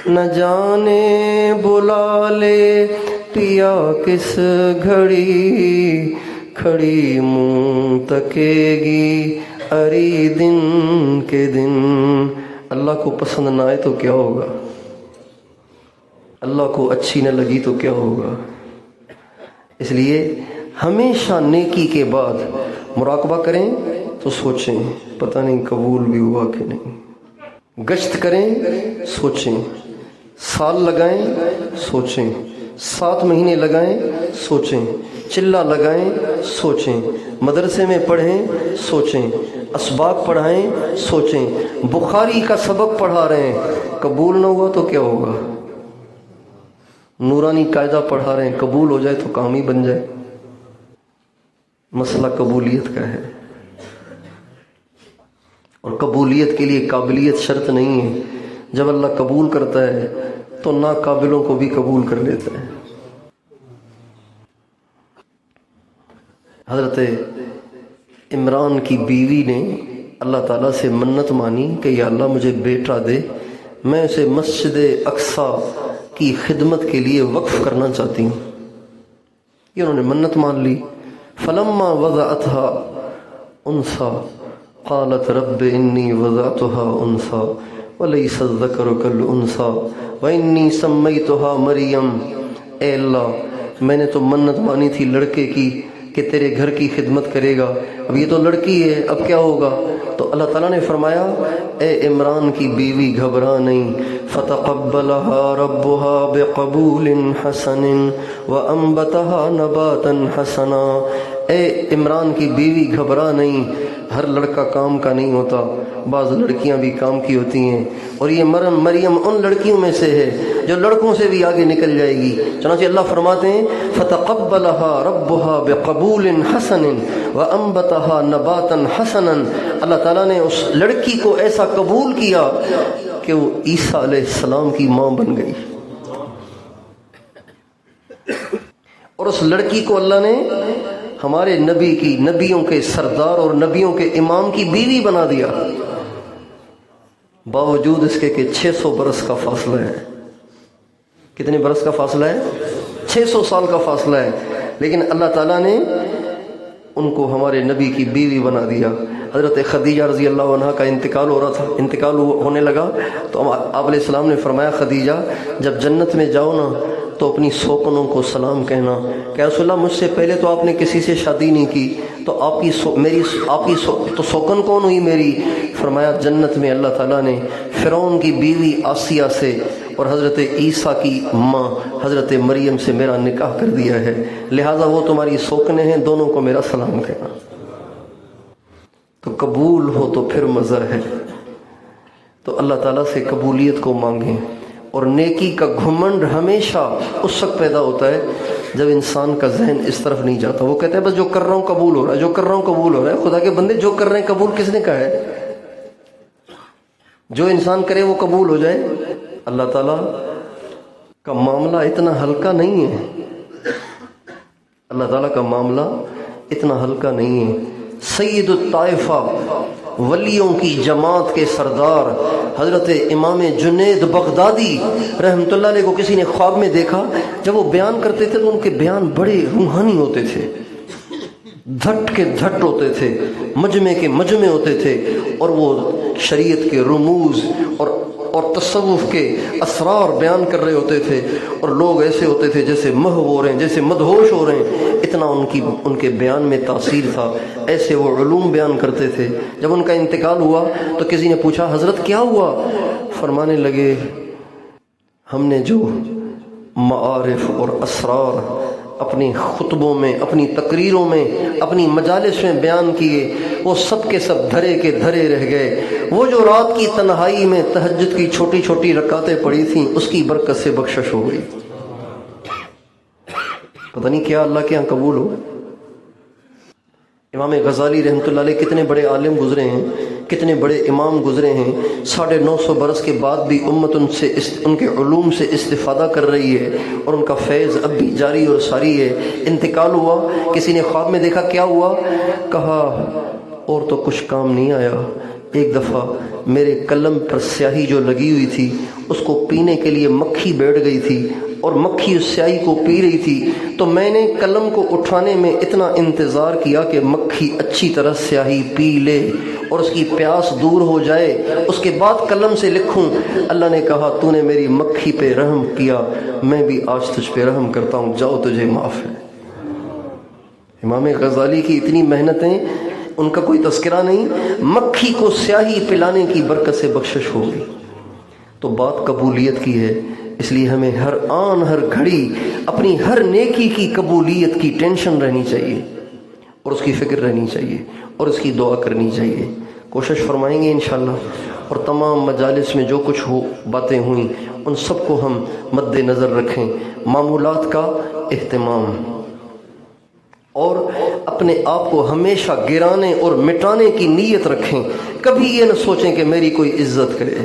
نہ جانے بلا لے پیا کس گھڑی، کھڑی منہ تکے گی اری دن کے دن۔ اللہ کو پسند نہ آئے تو کیا ہوگا؟ اللہ کو اچھی نہ لگی تو کیا ہوگا؟ اس لیے ہمیشہ نیکی کے بعد مراقبہ کریں تو سوچیں پتہ نہیں قبول بھی ہوا کہ نہیں، گشت کریں سوچیں، سال لگائیں سوچیں، 7 مہینے لگائیں سوچیں، چلہ لگائیں سوچیں، مدرسے میں پڑھیں سوچیں، اسباق پڑھائیں سوچیں، بخاری کا سبق پڑھا رہے ہیں قبول نہ ہوا تو کیا ہوگا؟ نورانی قاعدہ پڑھا رہے ہیں، قبول ہو جائے تو کام ہی بن جائے۔ مسئلہ قبولیت کا ہے، اور قبولیت کے لیے قابلیت شرط نہیں ہے۔ جب اللہ قبول کرتا ہے تو ناقابلوں کو بھی قبول کر لیتا ہے۔ حضرت عمران کی بیوی نے اللہ تعالیٰ سے منت مانی کہ یا اللہ مجھے بیٹا دے، میں اسے مسجد اقصیٰ کی خدمت کے لیے وقف کرنا چاہتی ہوں۔ یہ انہوں نے منت مان لی۔ فلما وضعتها انثى قالت رب انی وضعتها انثى وليس الذکر كالانثى وانی سمیتها مریم۔ اے اللہ، میں نے تو منت مانی تھی لڑکے کی کہ تیرے گھر کی خدمت کرے گا، اب یہ تو لڑکی ہے، اب کیا ہوگا؟ تو اللہ تعالیٰ نے فرمایا اے عمران کی بیوی گھبرا نہیں، فتقبلها ربها بقبول حسن وانبتها نباتا حسنا۔ اے عمران کی بیوی گھبرا نہیں، ہر لڑکا کام کا نہیں ہوتا، بعض لڑکیاں بھی کام کی ہوتی ہیں، اور یہ مریم ان لڑکیوں میں سے ہے جو لڑکوں سے بھی آگے نکل جائے گی۔ چنانچہ اللہ فرماتے ہیں فتقبلها ربها بقبول حسن وانبتها نباتا حسنا۔ اللہ تعالیٰ نے اس لڑکی کو ایسا قبول کیا کہ وہ عیسیٰ علیہ السلام کی ماں بن گئی، اور اس لڑکی کو اللہ نے ہمارے نبی کی، نبیوں کے سردار اور نبیوں کے امام کی بیوی بنا دیا۔ باوجود اس کے کہ 600 برس کا فاصلہ ہے. کتنے برس کا فاصلہ ہے؟ 600 سال کا فاصلہ ہے. لیکن اللہ تعالیٰ نے ان کو ہمارے نبی کی بیوی بنا دیا. حضرت خدیجہ رضی اللہ عنہ کا انتقال ہو رہا تھا، انتقال ہونے لگا تو آپ علیہ السلام نے فرمایا خدیجہ جب جنت میں جاؤ نا تو اپنی سوکنوں کو سلام کہنا کہ رسول اللہ مجھ سے پہلے تو آپ نے کسی سے شادی نہیں کی تو آپ کی تو سوکن کون ہوئی میری؟ فرمایا جنت میں اللہ تعالیٰ نے فرعون کی بیوی آسیہ سے اور حضرت عیسیٰ کی ماں حضرت مریم سے میرا نکاح کر دیا ہے، لہٰذا وہ تمہاری سوکنے ہیں، دونوں کو میرا سلام کہنا. تو قبول ہو تو پھر مزہ ہے. تو اللہ تعالیٰ سے قبولیت کو مانگیں. اور نیکی کا گھمنڈ ہمیشہ اس وقت پیدا ہوتا ہے جب انسان کا ذہن اس طرف نہیں جاتا. وہ کہتے ہیں بس جو کر رہا ہوں قبول ہو رہا ہے، جو کر رہا ہوں قبول ہو رہا ہے. خدا کے بندے جو کر رہے ہیں قبول کس نے کہا ہے؟ جو انسان کرے وہ قبول ہو جائے. اللہ تعالیٰ کا معاملہ اتنا ہلکا نہیں ہے. اللہ تعالیٰ کا معاملہ اتنا ہلکا نہیں ہے. سید الطائفہ ولیوں کی جماعت کے سردار حضرت امام جنید بغدادی رحمۃ اللہ علیہ کو کسی نے خواب میں دیکھا. جب وہ بیان کرتے تھے تو ان کے بیان بڑے روحانی ہوتے تھے، دھٹ کے دھٹ ہوتے تھے، مجمع کے مجمع ہوتے تھے، اور وہ شریعت کے رموز اور تصوف کے اسرار بیان کر رہے ہوتے تھے. اور لوگ ایسے ہوتے تھے جیسے محو ہو رہے ہیں، جیسے مدہوش ہو رہے ہیں. اتنا ان کے بیان میں تاثیر تھا، ایسے وہ علوم بیان کرتے تھے. جب ان کا انتقال ہوا تو کسی نے پوچھا حضرت کیا ہوا؟ فرمانے لگے ہم نے جو معارف اور اسرار اپنی خطبوں میں، اپنی تقریروں میں، اپنی مجالس میں بیان کیے وہ سب کے سب دھرے کے دھرے رہ گئے. وہ جو رات کی تنہائی میں تہجد کی چھوٹی چھوٹی رکعتیں پڑھی تھیں اس کی برکت سے بخشش ہو گئی. پتہ نہیں کیا اللہ کے ہاں قبول ہو. امام غزالی رحمۃ اللہ علیہ کتنے بڑے عالم گزرے ہیں، کتنے بڑے امام گزرے ہیں. 950 برس کے بعد بھی امت ان کے علوم سے استفادہ کر رہی ہے اور ان کا فیض اب بھی جاری اور ساری ہے. انتقال ہوا، کسی نے خواب میں دیکھا کیا ہوا؟ کہا اور تو کچھ کام نہیں آیا. ایک دفعہ میرے قلم پر سیاہی جو لگی ہوئی تھی اس کو پینے کے لیے مکھی بیٹھ گئی تھی اور مکھی اس سیاہی کو پی رہی تھی، تو میں نے قلم کو اٹھانے میں اتنا انتظار کیا کہ مکھی اچھی طرح سیاہی پی لے اور اس کی پیاس دور ہو جائے، اس کے بعد قلم سے لکھوں. اللہ نے کہا تو نے میری مکھی پہ رحم کیا، میں بھی آج تجھ پہ رحم کرتا ہوں، جاؤ تجھے معاف ہے. امام غزالی کی اتنی محنتیں، ان کا کوئی تذکرہ نہیں، مکھی کو سیاہی پلانے کی برکت سے بخشش ہوگی. تو بات قبولیت کی ہے، اس لیے ہمیں ہر آن ہر گھڑی اپنی ہر نیکی کی قبولیت کی ٹینشن رہنی چاہیے اور اس کی فکر رہنی چاہیے اور اس کی دعا کرنی چاہیے. کوشش فرمائیں گے انشاءاللہ. اور تمام مجالس میں جو کچھ باتیں ہوئیں ان سب کو ہم مد نظر رکھیں. معمولات کا اہتمام اور اپنے آپ کو ہمیشہ گرانے اور مٹانے کی نیت رکھیں. کبھی یہ نہ سوچیں کہ میری کوئی عزت کرے،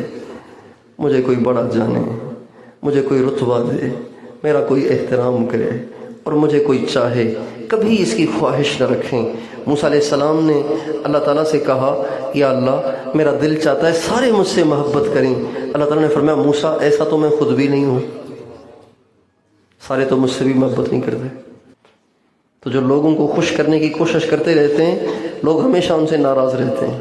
مجھے کوئی بڑا جانے، مجھے کوئی رتبہ دے، میرا کوئی احترام کرے اور مجھے کوئی چاہے. کبھی اس کی خواہش نہ رکھیں. موسیٰ علیہ السلام نے اللہ تعالیٰ سے کہا یا اللہ میرا دل چاہتا ہے سارے مجھ سے محبت کریں. اللہ تعالیٰ نے فرمایا موسیٰ ایسا تو میں خود بھی نہیں ہوں، سارے تو مجھ سے بھی محبت نہیں کرتے. تو جو لوگوں کو خوش کرنے کی کوشش کرتے رہتے ہیں لوگ ہمیشہ ان سے ناراض رہتے ہیں.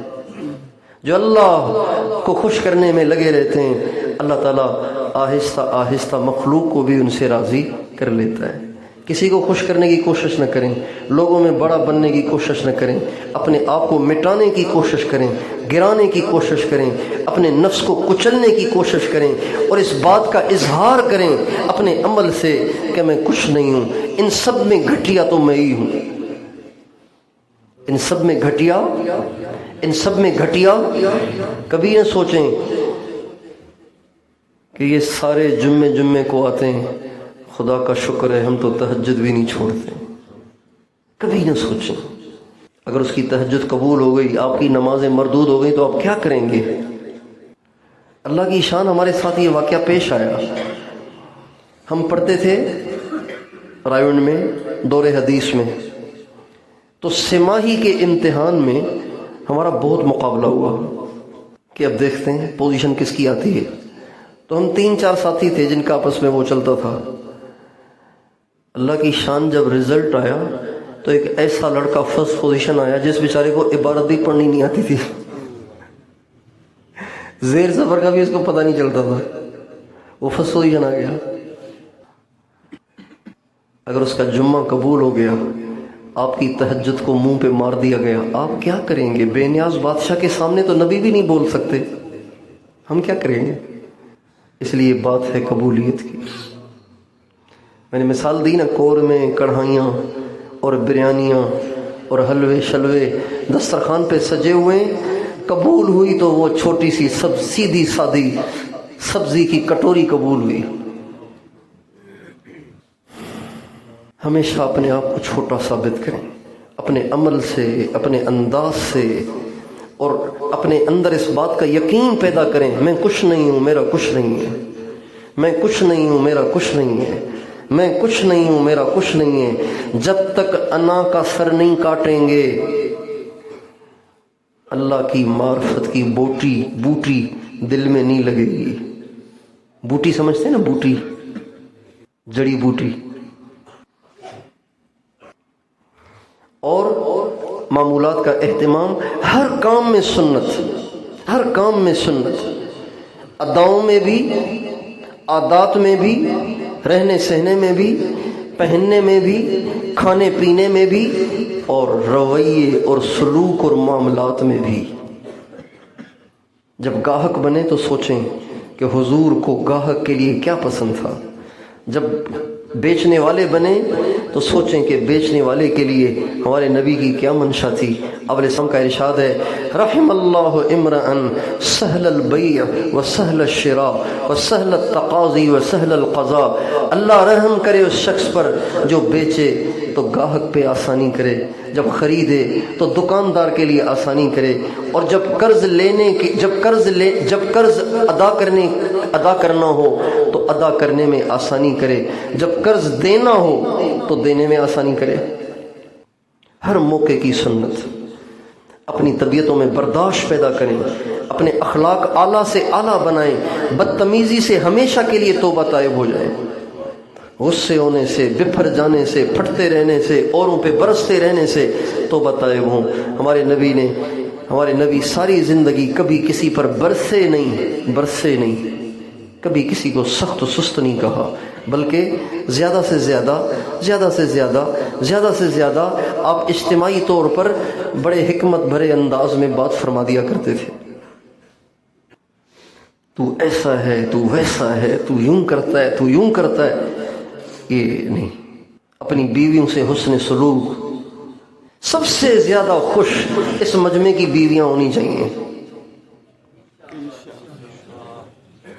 جو اللہ کو خوش کرنے میں لگے رہتے ہیں اللہ تعالیٰ آہستہ آہستہ مخلوق کو بھی ان سے راضی کر لیتا ہے. کسی کو خوش کرنے کی کوشش نہ کریں، لوگوں میں بڑا بننے کی کوشش نہ کریں، اپنے آپ کو مٹانے کی کوشش کریں، گرانے کی کوشش کریں، اپنے نفس کو کچلنے کی کوشش کریں اور اس بات کا اظہار کریں اپنے عمل سے کہ میں کچھ نہیں ہوں، ان سب میں گھٹیا تو میں ہی ہوں. ان سب میں گھٹیا کبھی نہ سوچیں کہ یہ سارے جمعے کو آتے ہیں، خدا کا شکر ہے ہم تو تہجد بھی نہیں چھوڑتے. کبھی نہ سوچیں اگر اس کی تہجد قبول ہو گئی، آپ کی نمازیں مردود ہو گئی تو آپ کیا کریں گے؟ اللہ کی شان ہمارے ساتھ یہ واقعہ پیش آیا. ہم پڑھتے تھے رائیونڈ میں دور حدیث میں، تو سماہی کے امتحان میں ہمارا بہت مقابلہ ہوا. کہ اب دیکھتے ہیں پوزیشن کس کی آتی ہے. تو ہم 3-4 ساتھی تھے جن کا آپس میں وہ چلتا تھا. اللہ کی شان، جب رزلٹ آیا تو ایک ایسا لڑکا فرسٹ پوزیشن آیا جس بیچارے کو عبارت بھی پڑھنی نہیں آتی تھی. زیر سفر کا بھی اس کو پتہ نہیں چلتا تھا، وہ فرسٹ پوزیشن آ گیا. اگر اس کا جمعہ قبول ہو گیا، آپ کی تہجد کو منہ پہ مار دیا گیا، آپ کیا کریں گے؟ بے نیاز بادشاہ کے سامنے تو نبی بھی نہیں بول سکتے، ہم کیا کریں گے؟ اس لیے بات ہے قبولیت کی. میں نے مثال دی نا، قورمے، کڑھائیاں اور بریانیاں اور حلوے شلوے دسترخوان پہ سجے ہوئے، قبول ہوئی تو وہ چھوٹی سی سیدھی سادی سبزی کی کٹوری قبول ہوئی. ہمیشہ اپنے آپ کو چھوٹا ثابت کریں، اپنے عمل سے، اپنے انداز سے، اور اپنے اندر اس بات کا یقین پیدا کریں، میں کچھ نہیں ہوں، میرا کچھ نہیں ہے، میں کچھ نہیں ہوں، میرا کچھ نہیں ہے، میں کچھ نہیں ہوں، میرا کچھ نہیں ہے. جب تک انا کا سر نہیں کاٹیں گے، اللہ کی معرفت کی بوٹی دل میں نہیں لگے گی. بوٹی سمجھتے ہیں نا، بوٹی، جڑی بوٹی. اور معمولات کا اہتمام، ہر کام میں سنت، ہر کام میں سنت، اداؤں میں بھی، عادات میں بھی، رہنے سہنے میں بھی، پہننے میں بھی، کھانے پینے میں بھی، اور رویے اور سلوک اور معاملات میں بھی. جب گاہک بنے تو سوچیں کہ حضور کو گاہک کے لیے کیا پسند تھا. جب بیچنے والے بنے تو سوچیں کہ بیچنے والے کے لیے ہمارے نبی کی کیا منشا تھی. اب علیہ السلام کا ارشاد ہے، رحم اللہ امرأن سہل البیع و سہل الشراء و سہل التقاضی و سہل القضاء. اللہ رحم کرے اس شخص پر جو بیچے تو گاہک پہ آسانی کرے، جب خریدے تو دکاندار کے لیے آسانی کرے، اور جب قرض ادا کرنا ہو تو ادا کرنے میں آسانی کرے، جب قرض دینا ہو تو دینے میں آسانی کرے. ہر موقع کی سنت. اپنی طبیعتوں میں برداشت پیدا کریں، اپنے اخلاق اعلیٰ سے اعلیٰ بنائیں، بدتمیزی سے ہمیشہ کے لیے توبہ طائب ہو جائیں. غصے ہونے سے، بپھر جانے سے، پھٹتے رہنے سے، اوروں پہ برستے رہنے سے توبہ طائب ہوں. ہمارے نبی ساری زندگی کبھی کسی پر برسے نہیں، کبھی کسی کو سخت و سست نہیں کہا، بلکہ زیادہ سے زیادہ آپ اجتماعی طور پر بڑے حکمت بھرے انداز میں بات فرما دیا کرتے تھے. تو ایسا ہے، تو ویسا ہے، تو یوں کرتا ہے، تو یوں کرتا ہے، یہ نہیں. اپنی بیویوں سے حسن سلوک. سب سے زیادہ خوش اس مجمع کی بیویاں ہونی چاہیے.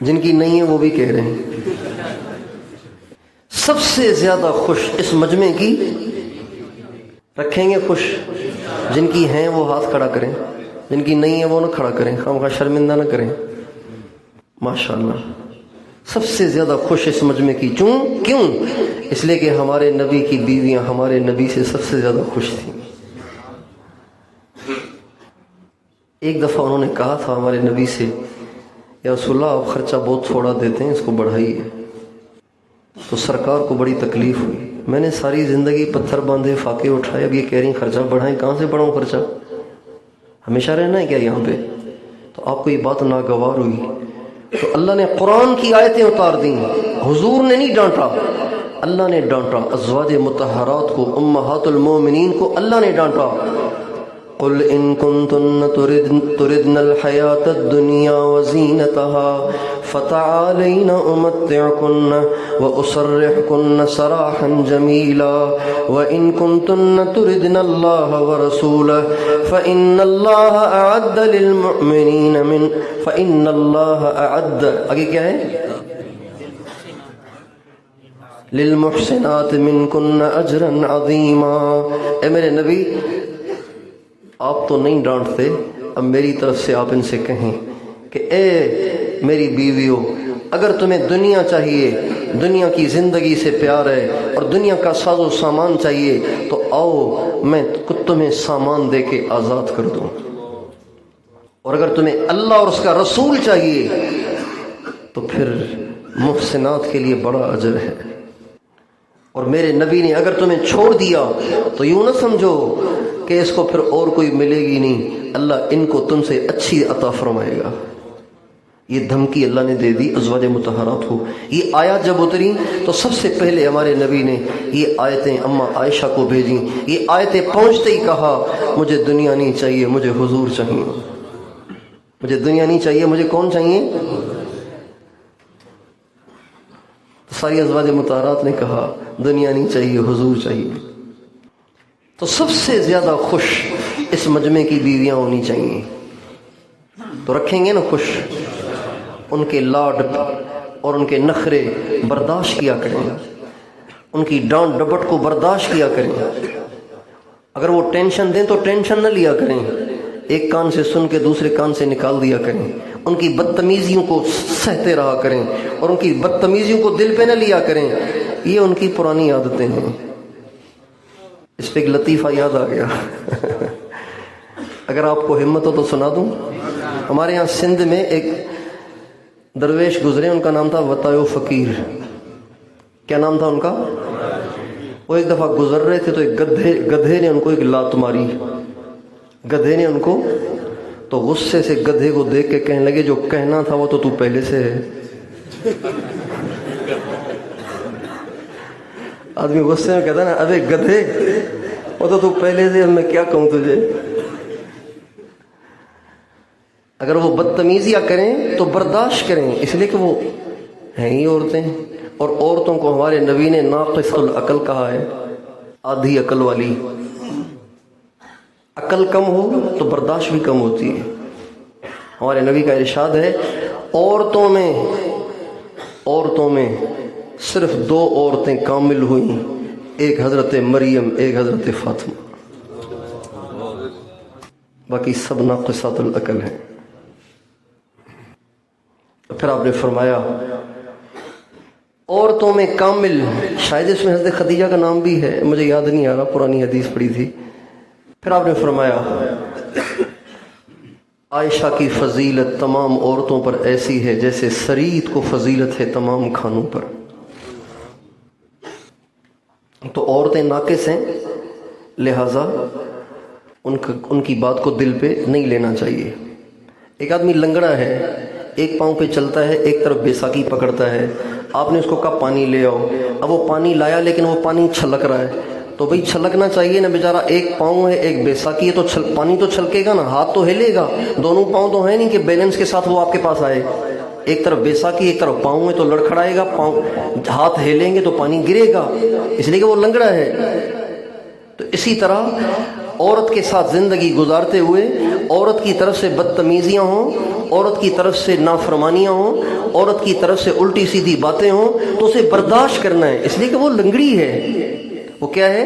جن کی نہیں ہے وہ بھی کہہ رہے ہیں. سب سے زیادہ خوش اس مجمع کی رکھیں گے خوش. جن کی ہیں وہ ہاتھ کھڑا کریں، جن کی نہیں ہے وہ نہ کھڑا کریں، خواہ شرمندہ نہ کریں. ماشاءاللہ سب سے زیادہ خوش اس مجمع کی. کیوں؟ اس لیے کہ ہمارے نبی کی بیویاں ہمارے نبی سے سب سے زیادہ خوش تھیں. ایک دفعہ انہوں نے کہا تھا ہمارے نبی سے، یا رسول اللہ آپ خرچہ بہت تھوڑا دیتے ہیں، اس کو بڑھائیے. تو سرکار کو بڑی تکلیف ہوئی. میں نے ساری زندگی پتھر باندھے، فاقے اٹھائے، اب یہ کہہ رہی ہیں خرچہ بڑھائیں. کہاں سے بڑھاؤں خرچہ؟ ہمیشہ رہنا ہے کیا یہاں پہ؟ تو آپ کو یہ بات ناگوار ہوئی تو اللہ نے قرآن کی آیتیں اتار دیں. حضور نے نہیں ڈانٹا، اللہ نے ڈانٹا. ازواج مطہرات کو، امہات المومنین کو اللہ نے ڈانٹا. قل ان کنتن تردن الحیاة الدنیا وزینتها فتعالین امتعکن واسرحکن سراحا جمیلا وان کنتن تردن اللہ ورسولہ فإن اللہ اعد للمؤمنین فإن اللہ اعد، آگے کیا ہے؟ للمحسنات منکن اجرا عظیما. اے میرے نبی آپ تو نہیں ڈانٹتے، اب میری طرف سے آپ ان سے کہیں کہ اے میری بیویوں، اگر تمہیں دنیا چاہیے، دنیا کی زندگی سے پیار ہے اور دنیا کا ساز و سامان چاہیے تو آؤ میں تمہیں سامان دے کے آزاد کر دوں. اور اگر تمہیں اللہ اور اس کا رسول چاہیے تو پھر محسنات کے لیے بڑا اجر ہے۔ اور میرے نبی نے اگر تمہیں چھوڑ دیا تو یوں نہ سمجھو کہ اس کو پھر اور کوئی ملے گی نہیں، اللہ ان کو تم سے اچھی عطا فرمائے گا۔ یہ دھمکی اللہ نے دے دی ازواج مطہرات کو۔ یہ آیات جب اتری تو سب سے پہلے ہمارے نبی نے یہ آیتیں اماں عائشہ کو بھیجیں۔ یہ آیتیں پہنچتے ہی کہا مجھے دنیا نہیں چاہیے، مجھے حضور چاہیے۔ مجھے دنیا نہیں چاہیے، مجھے کون چاہیے؟ ساری ازواج مطہرات نے کہا دنیا نہیں چاہیے، حضور چاہیے۔ تو سب سے زیادہ خوش اس مجمع کی بیویاں ہونی چاہیے۔ تو رکھیں گے نا خوش، ان کے لاڈ اور ان کے نخرے برداشت کیا کریں، ان کی ڈانٹ ڈپٹ کو برداشت کیا کریں۔ اگر وہ ٹینشن دیں تو ٹینشن نہ لیا کریں، ایک کان سے سن کے دوسرے کان سے نکال دیا کریں۔ ان کی بدتمیزیوں کو سہتے رہا کریں اور ان کی بدتمیزیوں کو دل پہ نہ لیا کریں۔ یہ ان کی پرانی عادتیں ہیں۔ اس پہ ایک لطیفہ یاد آ گیا اگر آپ کو ہمت ہو تو سنا دوں۔ ہمارے یہاں سندھ میں ایک درویش گزرے، ان کا نام تھا وطایو فقیر۔ کیا نام تھا ان کا؟ وہ ایک دفعہ گزر رہے تھے تو ایک گدھے نے ان کو ایک لات ماری۔ گدھے نے ان کو تو غصے سے گدھے کو دیکھ کے کہنے لگے جو کہنا تھا وہ تو پہلے سے ہے۔ آدمی غصے میں کہتا ہے نا ابے گدھے، وہ تو پہلے سے، میں کیا کہوں تجھے۔ اگر وہ بدتمیزیاں کریں تو برداشت کریں، اس لیے کہ وہ ہیں ہی عورتیں، اور عورتوں کو ہمارے نبی نے ناقص العقل کہا ہے، آدھی عقل والی۔ عقل کم ہو تو برداشت بھی کم ہوتی ہے۔ ہمارے نبی کا ارشاد ہے عورتوں میں صرف 2 عورتیں کامل ہوئیں، ایک حضرت مریم، ایک حضرت فاطمہ، باقی سب ناقصات العقل ہیں۔ پھر آپ نے فرمایا عورتوں میں کامل، شاید اس میں حضرت خدیجہ کا نام بھی ہے، مجھے یاد نہیں آ رہا، پرانی حدیث پڑھی تھی۔ پھر آپ نے فرمایا عائشہ کی فضیلت تمام عورتوں پر ایسی ہے جیسے سرید کو فضیلت ہے تمام کھانوں پر۔ تو عورتیں ناقص ہیں، لہذا ان کی بات کو دل پہ نہیں لینا چاہیے۔ ایک آدمی لنگڑا ہے، ایک پاؤں پہ چلتا ہے، ایک طرف بیساکھی پکڑتا ہے، آپ نے اس کو کہا پانی لے آؤ، اب وہ پانی لایا لیکن وہ پانی چھلک رہا ہے، تو بھئی چھلکنا چاہیے نا، بیچارہ ایک پاؤں ہے ایک بیساکھی ہے تو پانی تو چھلکے گا نا، ہاتھ تو ہلے گا، دونوں پاؤں تو ہیں نہیں کہ بیلنس کے ساتھ وہ آپ کے پاس آئے۔ ایک طرف بیساکھی ایک طرف پاؤں ہے تو لڑکھڑائے گا، ہاتھ ہلیں گے تو پانی گرے گا، اس لیے کہ وہ لنگڑا ہے۔ تو اسی طرح عورت کے ساتھ زندگی گزارتے ہوئے عورت کی طرف سے بدتمیزیاں ہوں، عورت کی طرف سے نافرمانیاں ہوں، عورت کی طرف سے الٹی سیدھی باتیں ہوں تو اسے برداشت کرنا ہے، اس لیے کہ وہ لنگڑی ہے۔ وہ کیا ہے؟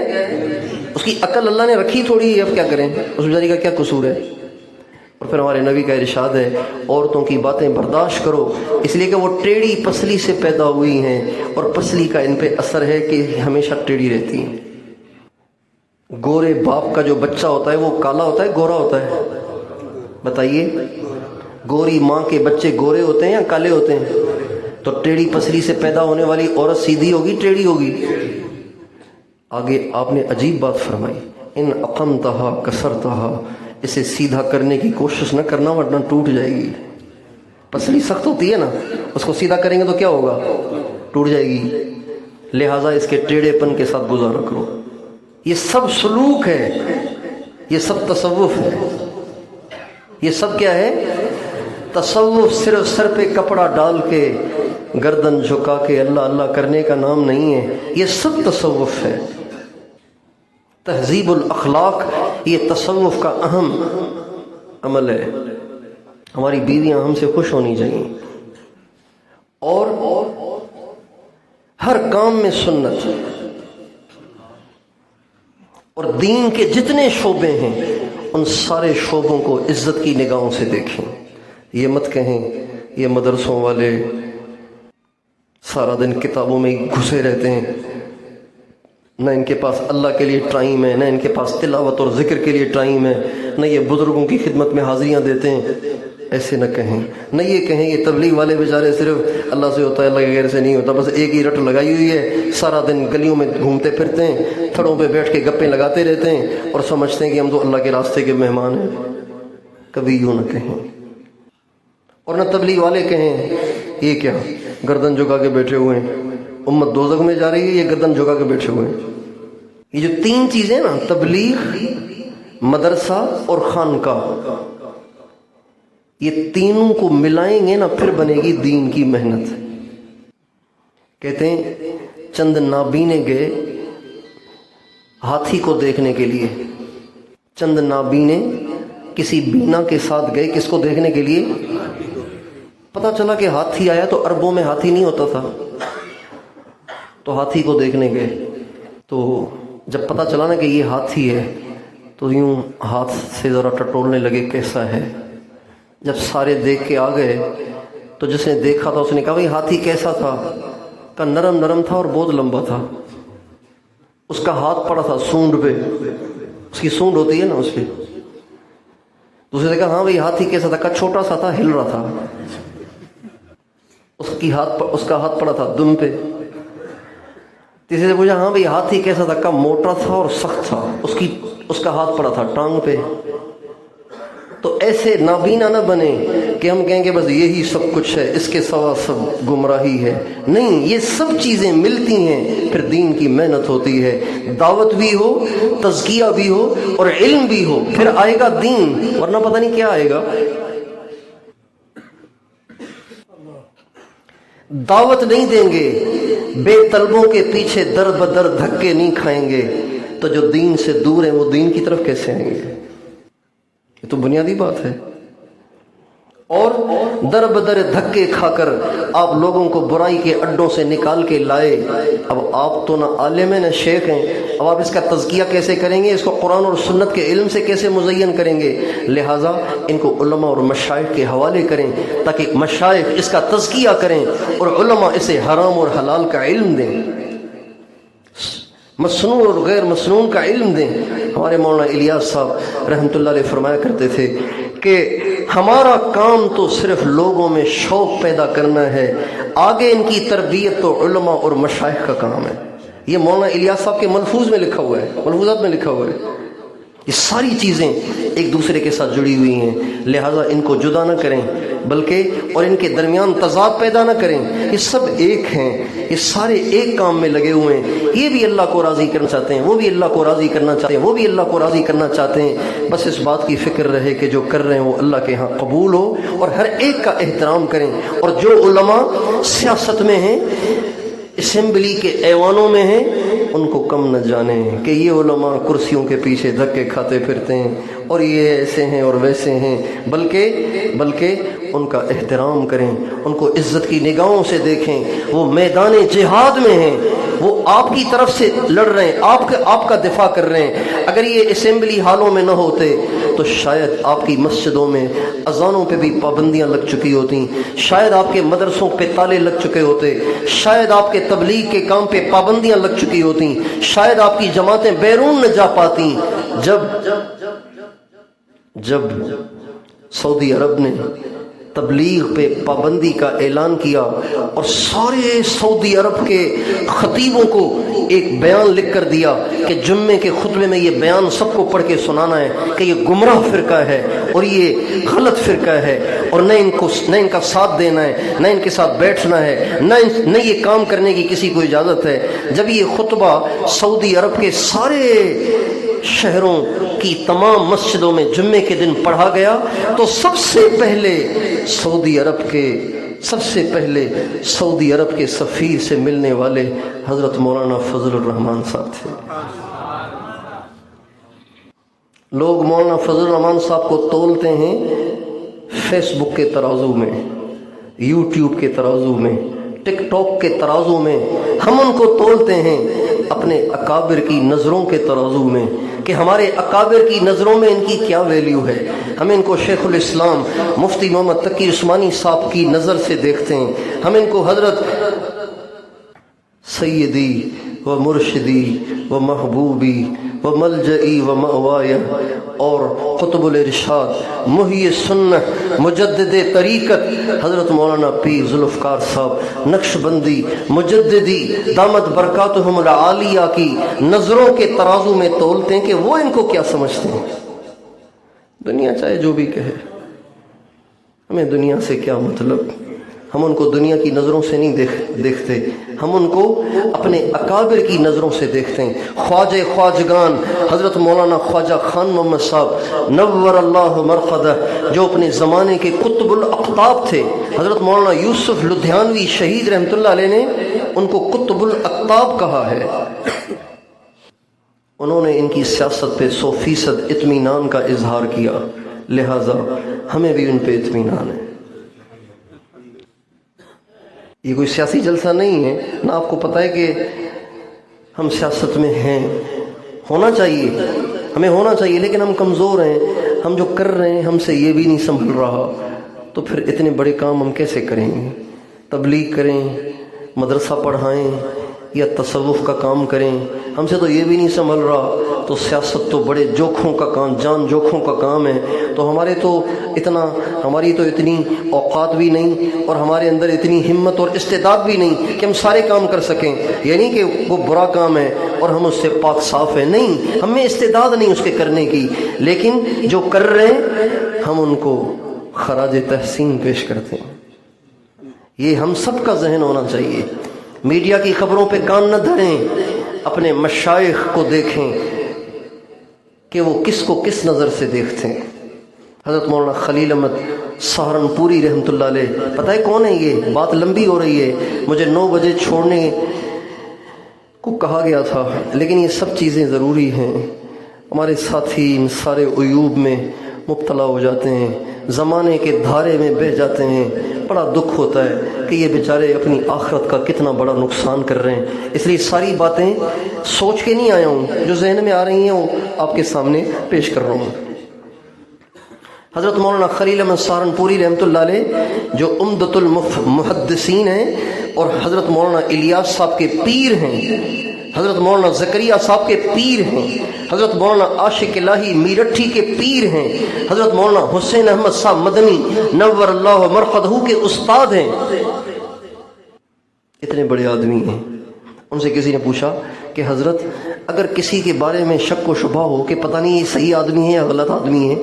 اس کی عقل اللہ نے رکھی تھوڑی ہے، اب کیا کریں، اس بیچاری کا کیا قصور ہے۔ اور پھر ہمارے نبی کا ارشاد ہے عورتوں کی باتیں برداشت کرو، اس لیے کہ وہ ٹیڑھی پسلی سے پیدا ہوئی ہیں اور پسلی کا ان پہ اثر ہے کہ ہمیشہ ٹیڑھی رہتی ہیں۔ گورے باپ کا جو بچہ ہوتا ہے وہ کالا ہوتا ہے گورا ہوتا ہے؟ بتائیے، گوری ماں کے بچے گورے ہوتے ہیں یا کالے ہوتے ہیں؟ تو ٹیڑھی پسلی سے پیدا ہونے والی عورت سیدھی ہوگی ٹیڑھی ہوگی؟ آگے آپ نے عجیب بات فرمائی، ان اقمتہا کسرتہا، اسے سیدھا کرنے کی کوشش نہ کرنا ورنہ ٹوٹ جائے گی۔ پسلی سخت ہوتی ہے نا، اس کو سیدھا کریں گے تو کیا ہوگا؟ ٹوٹ جائے گی، لہٰذا اس کے ٹیڑھے پن کے ساتھ گزارا کرو۔ یہ سب سلوک ہے، یہ سب تصوف ہے، یہ سب کیا ہے؟ تصوف صرف سر پہ کپڑا ڈال کے گردن جھکا کے اللہ اللہ کرنے کا نام نہیں ہے، یہ سب تصوف ہے۔ تہذیب الاخلاق یہ تصوف کا اہم عمل ہے۔ ہماری بیویاں ہم سے خوش ہونی چاہیے، اور ہر کام میں سنت، اور دین کے جتنے شعبے ہیں ان سارے شعبوں کو عزت کی نگاہوں سے دیکھیں۔ یہ مت کہیں یہ مدرسوں والے سارا دن کتابوں میں گھسے رہتے ہیں، نہ ان کے پاس اللہ کے لیے ٹائم ہے، نہ ان کے پاس تلاوت اور ذکر کے لیے ٹائم ہے، نہ یہ بزرگوں کی خدمت میں حاضریاں دیتے ہیں۔ ایسے نہ کہیں، نہ یہ کہیں یہ تبلیغ والے بیچارے صرف اللہ سے ہوتا ہے، اللہ کے غیر سے نہیں ہوتا، بس ایک ہی رٹ لگائی ہوئی ہے، سارا دن گلیوں میں گھومتے پھرتے ہیں، تھڑوں پہ بیٹھ کے گپیں لگاتے رہتے ہیں اور سمجھتے ہیں کہ ہم تو اللہ کے راستے کے مہمان ہیں۔ کبھی یوں نہ کہیں، اور نہ تبلیغ والے کہیں یہ کیا گردن جھکا کے بیٹھے ہوئے ہیں، امت دوزخ میں جا رہی ہے، یہ گردن جھکا کے بیٹھے ہوئے ہیں۔ یہ جو تین چیزیں نا، تبلیغ، مدرسہ اور خانقاہ، یہ تینوں کو ملائیں گے نا پھر بنے گی دین کی محنت۔ کہتے ہیں چند نابینے گئے ہاتھی کو دیکھنے کے لیے، چند نابینے کسی بینا کے ساتھ گئے کس کو دیکھنے کے لیے؟ پتا چلا کہ ہاتھی آیا تو عربوں میں ہاتھی نہیں ہوتا تھا، تو ہاتھی کو دیکھنے گئے، تو جب پتا چلا نا کہ یہ ہاتھی ہے تو یوں ہاتھ سے ذرا ٹٹولنے لگے کیسا ہے۔ جب سارے دیکھ کے آ گئے تو جس نے دیکھا تھا اس نے کہا بھائی ہاتھی کیسا تھا؟ کہا نرم نرم تھا اور بہت لمبا تھا، اس کا ہاتھ پڑا تھا سونڈ پہ، اس کی سونڈ ہوتی ہے نا اس پہ۔ دوسرے نے کہا ہاں بھائی ہاتھی کیسا تھا؟ کہا چھوٹا سا تھا، ہل رہا تھا، اس کا ہاتھ پڑا تھا دم پہ۔ تیسرے سے پوچھا ہاں بھائی ہاتھی کیسا تھا؟ کہا موٹا تھا اور سخت تھا، اس کا ہاتھ پڑا تھا ٹانگ پہ۔ تو ایسے نابینا نہ بنے کہ ہم کہیں گے بس یہی سب کچھ ہے، اس کے سوا سب گمراہی ہے۔ نہیں، یہ سب چیزیں ملتی ہیں پھر دین کی محنت ہوتی ہے، دعوت بھی ہو، تزکیہ بھی ہو اور علم بھی ہو، پھر آئے گا دین، ورنہ پتہ نہیں کیا آئے گا۔ دعوت نہیں دیں گے، بے طلبوں کے پیچھے در بدر دھکے نہیں کھائیں گے، تو جو دین سے دور ہیں وہ دین کی طرف کیسے آئیں گے؟ یہ تو بنیادی بات ہے۔ اور در بدر دھکے کھا کر آپ لوگوں کو برائی کے اڈوں سے نکال کے لائے، اب آپ تو نہ عالم ہیں نہ شیخ ہیں، اب آپ اس کا تزکیہ کیسے کریں گے؟ اس کو قرآن اور سنت کے علم سے کیسے مزین کریں گے؟ لہٰذا ان کو علماء اور مشائخ کے حوالے کریں تاکہ مشائخ اس کا تزکیہ کریں اور علماء اسے حرام اور حلال کا علم دیں، مسنون اور غیر مسنون کا علم دیں۔ ہمارے مولانا الیاس صاحب رحمۃ اللہ علیہ فرمایا کرتے تھے کہ ہمارا کام تو صرف لوگوں میں شوق پیدا کرنا ہے، آگے ان کی تربیت تو علماء اور مشائخ کا کام ہے۔ یہ مولانا الیاس صاحب کے ملفوظ میں لکھا ہوا ہے، ملفوظات میں لکھا ہوا ہے۔ یہ ساری چیزیں ایک دوسرے کے ساتھ جڑی ہوئی ہیں، لہٰذا ان کو جدا نہ کریں بلکہ اور ان کے درمیان تضاد پیدا نہ کریں۔ یہ سب ایک ہیں، یہ سارے ایک کام میں لگے ہوئے ہیں، یہ بھی اللہ کو راضی کرنا چاہتے ہیں، وہ بھی اللہ کو راضی کرنا چاہتے ہیں، وہ بھی اللہ کو راضی کرنا چاہتے ہیں۔ بس اس بات کی فکر رہے کہ جو کر رہے ہیں وہ اللہ کے ہاں قبول ہو اور ہر ایک کا احترام کریں، اور جو علماء سیاست میں ہیں، اسمبلی کے ایوانوں میں ہیں، ان کو کم نہ جانیں کہ یہ علماء کرسیوں کے پیچھے دھکے کھاتے پھرتے ہیں اور یہ ایسے ہیں اور ویسے ہیں، بلکہ ان کا احترام کریں، ان کو عزت کی نگاہوں سے دیکھیں۔ وہ میدان جہاد میں ہیں، وہ آپ کی طرف سے لڑ رہے ہیں، آپ کا دفاع کر رہے ہیں۔ اگر یہ اسمبلی ہالوں میں نہ ہوتے تو شاید آپ کی مسجدوں میں اذانوں پہ بھی پابندیاں لگ چکی ہوتی، شاید آپ کے مدرسوں پہ تالے لگ چکے ہوتے، شاید آپ کے تبلیغ کے کام پہ پابندیاں لگ چکی ہوتی، شاید آپ کی جماعتیں بیرون نہ جا پاتی۔ جب سعودی عرب نے تبلیغ پہ پابندی کا اعلان کیا اور سارے سعودی عرب کے خطیبوں کو ایک بیان لکھ کر دیا کہ جمعے کے خطبے میں یہ بیان سب کو پڑھ کے سنانا ہے کہ یہ گمراہ فرقہ ہے اور یہ غلط فرقہ ہے، اور نہ ان کا ساتھ دینا ہے، نہ ان کے ساتھ بیٹھنا ہے، نہ یہ کام کرنے کی کسی کو اجازت ہے۔ جب یہ خطبہ سعودی عرب کے سارے شہروں کی تمام مسجدوں میں جمعے کے دن پڑھا گیا تو سب سے پہلے سعودی عرب کے سفیر سے ملنے والے حضرت مولانا فضل الرحمان صاحب تھے۔ لوگ مولانا فضل الرحمان صاحب کو تولتے ہیں فیس بک کے ترازو میں، یوٹیوب کے ترازو میں، ٹک ٹاک کے ترازو میں، ہم ان کو تولتے ہیں اپنے اکابر کی نظروں کے ترازو میں کہ ہمارے اکابر کی نظروں میں ان کی کیا ویلیو ہے۔ ہم ان کو شیخ الاسلام مفتی محمد تقی عثمانی صاحب کی نظر سے دیکھتے ہیں، ہم ان کو حضرت سیدی و مرشدی و محبوبی و ملجئی و مأوایا، اور قطب الارشاد محیی سنت مجدد طریقت حضرت مولانا پیر ذوالفقار صاحب نقشبندی مجددی دامت برکاتہم العالیہ کی نظروں کے ترازو میں تولتے ہیں کہ وہ ان کو کیا سمجھتے ہیں۔ دنیا چاہے جو بھی کہے، ہمیں دنیا سے کیا مطلب، ہم ان کو دنیا کی نظروں سے نہیں دیکھتے، ہم ان کو اپنے اکابر کی نظروں سے دیکھتے ہیں۔ خواجہ خواجگان حضرت مولانا خواجہ خان محمد صاحب نور اللہ مرقدہ، جو اپنے زمانے کے قطب الاقطاب تھے، حضرت مولانا یوسف لدھیانوی شہید رحمۃ اللہ علیہ نے ان کو قطب الاقطاب کہا ہے۔ انہوں نے ان کی سیاست پہ 100% اطمینان کا اظہار کیا، لہٰذا ہمیں بھی ان پہ اطمینان ہے۔ یہ کوئی سیاسی جلسہ نہیں ہے، نہ آپ کو پتہ ہے کہ ہم سیاست میں ہیں، ہونا چاہیے، ہمیں ہونا چاہیے، لیکن ہم کمزور ہیں، ہم جو کر رہے ہیں ہم سے یہ بھی نہیں سنبھل رہا، تو پھر اتنے بڑے کام ہم کیسے کریں گے؟ تبلیغ کریں، مدرسہ پڑھائیں یا تصوف کا کام کریں، ہم سے تو یہ بھی نہیں سنبھل رہا، تو سیاست تو بڑے جوکھوں کا کام، جان جوکھوں کا کام ہے، تو ہماری تو اتنی اوقات بھی نہیں اور ہمارے اندر اتنی ہمت اور استعداد بھی نہیں کہ ہم سارے کام کر سکیں۔ یعنی کہ وہ برا کام ہے اور ہم اس سے پاک صاف ہیں، نہیں، ہمیں استعداد نہیں اس کے کرنے کی، لیکن جو کر رہے ہیں ہم ان کو خراج تحسین پیش کرتے ہیں۔ یہ ہم سب کا ذہن ہونا چاہیے۔ میڈیا کی خبروں پہ کان نہ دھریں، اپنے مشائخ کو دیکھیں کہ وہ کس کو کس نظر سے دیکھتے ہیں۔ حضرت مولانا خلیل احمد سہارنپوری رحمۃ اللہ علیہ، پتہ ہے کون ہے؟ یہ بات لمبی ہو رہی ہے، مجھے 9 بجے چھوڑنے کو کہا گیا تھا، لیکن یہ سب چیزیں ضروری ہیں۔ ہمارے ساتھی ان سارے عیوب میں مبتلا ہو جاتے ہیں، زمانے کے دھارے میں بہہ جاتے ہیں، بڑا دکھ ہوتا ہے کہ یہ بیچارے اپنی آخرت کا کتنا بڑا نقصان کر رہے ہیں۔ اس لیے ساری باتیں سوچ کے نہیں آیا ہوں، جو ذہن میں آ رہی ہیں وہ آپ کے سامنے پیش کر رہا ہوں۔ حضرت مولانا خلیل احمد سہارنپوری رحمۃ اللہ علیہ جو عمدۃ المحدثین ہیں اور حضرت مولانا الیاس صاحب کے پیر ہیں، حضرت مولانا زکریا صاحب کے پیر ہیں، حضرت مولانا عاشق الہی میرٹھی کے پیر ہیں، حضرت مولانا حسین احمد صاحب مدنی نور اللہ مرقدہ کے استاد ہیں۔ اتنے بڑے آدمی ہیں۔ ان سے کسی نے پوچھا کہ حضرت اگر کسی کے بارے میں شک و شبہ ہو کہ پتہ نہیں یہ صحیح آدمی ہے یا غلط آدمی ہے،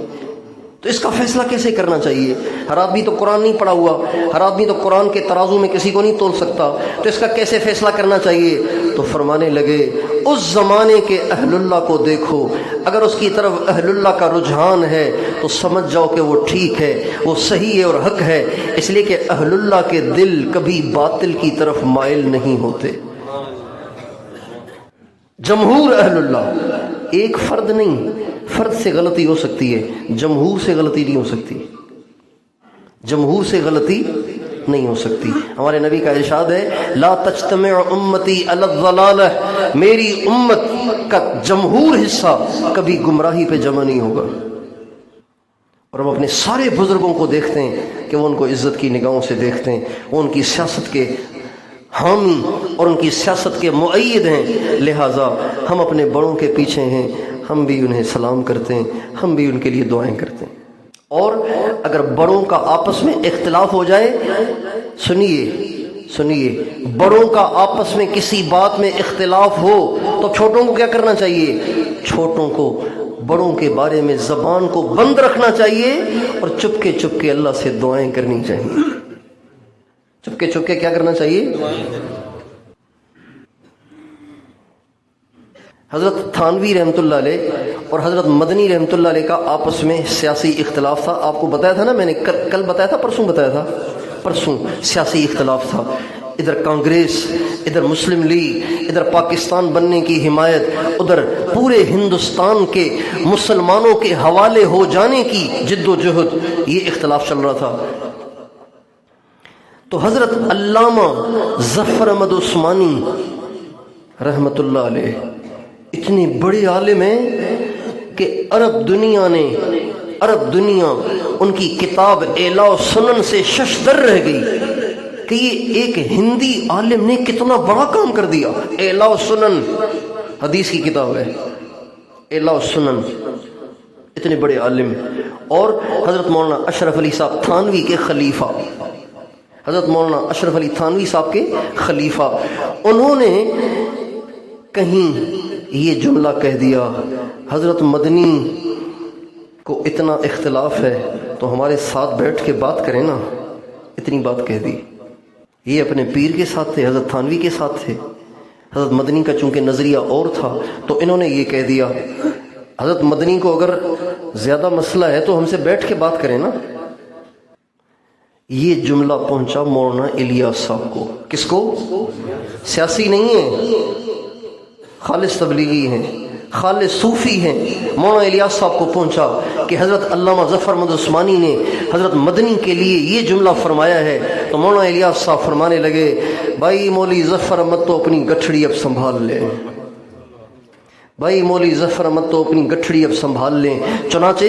تو اس کا فیصلہ کیسے کرنا چاہیے؟ ہر آدمی تو قرآن نہیں پڑھا ہوا، ہر آدمی تو قرآن کے ترازو میں کسی کو نہیں تول سکتا، تو اس کا کیسے فیصلہ کرنا چاہیے؟ تو فرمانے لگے اس زمانے کے اہل اللہ کو دیکھو، اگر اس کی طرف اہل اللہ کا رجحان ہے تو سمجھ جاؤ کہ وہ ٹھیک ہے، وہ صحیح ہے اور حق ہے، اس لیے کہ اہل اللہ کے دل کبھی باطل کی طرف مائل نہیں ہوتے۔ جمہور اہل اللہ، ایک فرد نہیں، فرد سے غلطی ہو سکتی ہے، جمہور سے غلطی نہیں ہو سکتی، جمہور سے غلطی نہیں ہو سکتی۔ ہمارے نبی کا ارشاد ہے لا تجتمع امتی علی الضلالہ، میری امت کا جمہور حصہ کبھی گمراہی پہ جمع نہیں ہوگا۔ اور ہم اپنے سارے بزرگوں کو دیکھتے ہیں کہ وہ ان کو عزت کی نگاہوں سے دیکھتے ہیں، وہ ان کی سیاست کے حامی اور ان کی سیاست کے مؤید ہیں، لہٰذا ہم اپنے بڑوں کے پیچھے ہیں، ہم بھی انہیں سلام کرتے ہیں، ہم بھی ان کے لیے دعائیں کرتے ہیں۔ اور اگر بڑوں کا آپس میں اختلاف ہو جائے، سنیے، بڑوں کا آپس میں کسی بات میں اختلاف ہو تو چھوٹوں کو کیا کرنا چاہیے؟ چھوٹوں کو بڑوں کے بارے میں زبان کو بند رکھنا چاہیے اور چپکے چپکے اللہ سے دعائیں کرنی چاہیے۔ چپکے چپکے کیا کرنا چاہیے؟ حضرت تھانوی رحمۃ اللہ علیہ اور حضرت مدنی رحمۃ اللہ علیہ کا آپس میں سیاسی اختلاف تھا۔ آپ کو بتایا تھا نا، میں نے کل بتایا تھا، پرسوں بتایا تھا، پرسوں سیاسی اختلاف تھا۔ ادھر کانگریس، ادھر مسلم لیگ، ادھر پاکستان بننے کی حمایت، ادھر پورے ہندوستان کے مسلمانوں کے حوالے ہو جانے کی جد و جہد، یہ اختلاف چل رہا تھا۔ تو حضرت علامہ ظفر احمد عثمانی رحمۃ اللہ علیہ اتنے بڑے عالم ہیں کہ عرب دنیا ان کی کتاب اعلاء سنن سے ششدر رہ گئی، کہ یہ ایک ہندی عالم نے کتنا بڑا کام کر دیا. اعلاء السنن حدیث کی کتاب ہے, اعلاء السنن, اتنے بڑے عالم. اور حضرت مولانا اشرف علی صاحب تھانوی کے خلیفہ, حضرت مولانا اشرف علی تھانوی صاحب کے خلیفہ, انہوں نے کہیں یہ جملہ کہہ دیا, حضرت مدنی کو اتنا اختلاف ہے تو ہمارے ساتھ بیٹھ کے بات کریں نا. اتنی بات کہہ دی. یہ اپنے پیر کے ساتھ تھے, حضرت تھانوی کے ساتھ تھے. حضرت مدنی کا چونکہ نظریہ اور تھا تو انہوں نے یہ کہہ دیا, حضرت مدنی کو اگر زیادہ مسئلہ ہے تو ہم سے بیٹھ کے بات کریں نا. یہ جملہ پہنچا مولانا الیاس صاحب کو. کس کو؟ سیاسی نہیں ہے, خالص تبلیغی ہیں, خالص صوفی ہیں. مولانا الیاس صاحب کو پہنچا کہ حضرت علامہ ظفر احمد عثمانی نے حضرت مدنی کے لیے یہ جملہ فرمایا ہے. تو مولانا الیاس صاحب فرمانے لگے, بھائی مولوی ظفر احمد تو اپنی گٹھڑی اب سنبھال لیں, بھائی مولوی ظفر احمد تو اپنی گٹھڑی اب سنبھال لیں. چنانچہ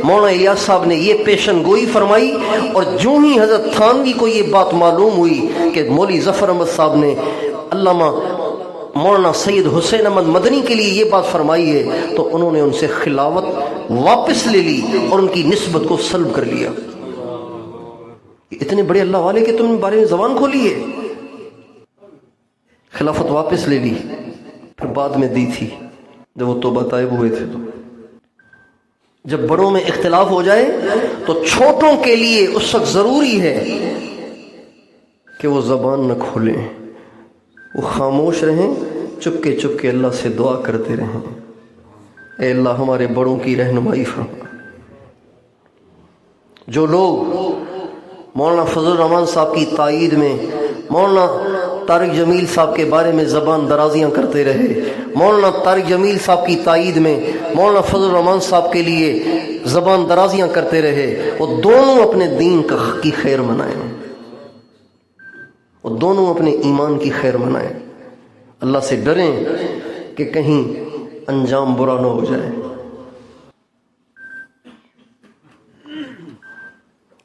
مولانا الیاس صاحب نے یہ پیشن گوئی فرمائی, اور جو ہی حضرت تھانوی کو یہ بات معلوم ہوئی کہ مولوی ظفر احمد صاحب نے علامہ مولانا سید حسین احمد مدنی کے لیے یہ بات فرمائی ہے, تو انہوں نے ان سے خلافت واپس لے لی اور ان کی نسبت کو سلب کر لیا. اتنے بڑے اللہ والے کے تم بارے میں زبان کھولی ہے, خلافت واپس لے لی, پھر بعد میں دی تھی جب وہ توبہ طائب ہوئے تھے. تو جب بڑوں میں اختلاف ہو جائے تو چھوٹوں کے لیے اس وقت ضروری ہے کہ وہ زبان نہ کھولیں, وہ خاموش رہیں, چپ کے اللہ سے دعا کرتے رہیں, اے اللہ ہمارے بڑوں کی رہنمائی فرما. جو لوگ مولانا فضل الرحمان صاحب کی تائید میں مولانا طارق جمیل صاحب کے بارے میں زبان درازیاں کرتے رہے, مولانا طارق جمیل صاحب کی تائید میں مولانا فضل الرحمان صاحب کے لیے زبان درازیاں کرتے رہے, وہ دونوں اپنے دین کی خیر منائیں, وہ دونوں اپنے ایمان کی خیر منائیں. اللہ سے ڈریں کہ کہیں انجام برا نہ ہو جائے.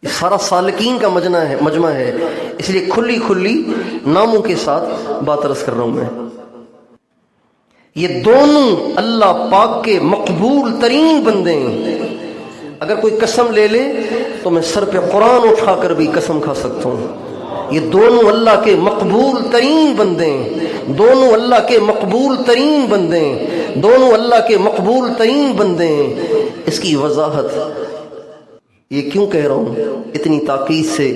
یہ سارا سالکین کا مجمع ہے, اس لیے کھلی ناموں کے ساتھ بات عرض کر رہا ہوں میں. یہ دونوں اللہ پاک کے مقبول ترین بندے ہیں. اگر کوئی قسم لے لے تو میں سر پہ قرآن اٹھا کر بھی قسم کھا سکتا ہوں. یہ دونوں اللہ کے مقبول ترین بندے ہیں, دونوں اللہ کے مقبول ترین بندے ہیں, دونوں اللہ کے مقبول ترین بندے ہیں. اس کی وضاحت یہ کیوں کہہ رہا ہوں, اتنی تاکید سے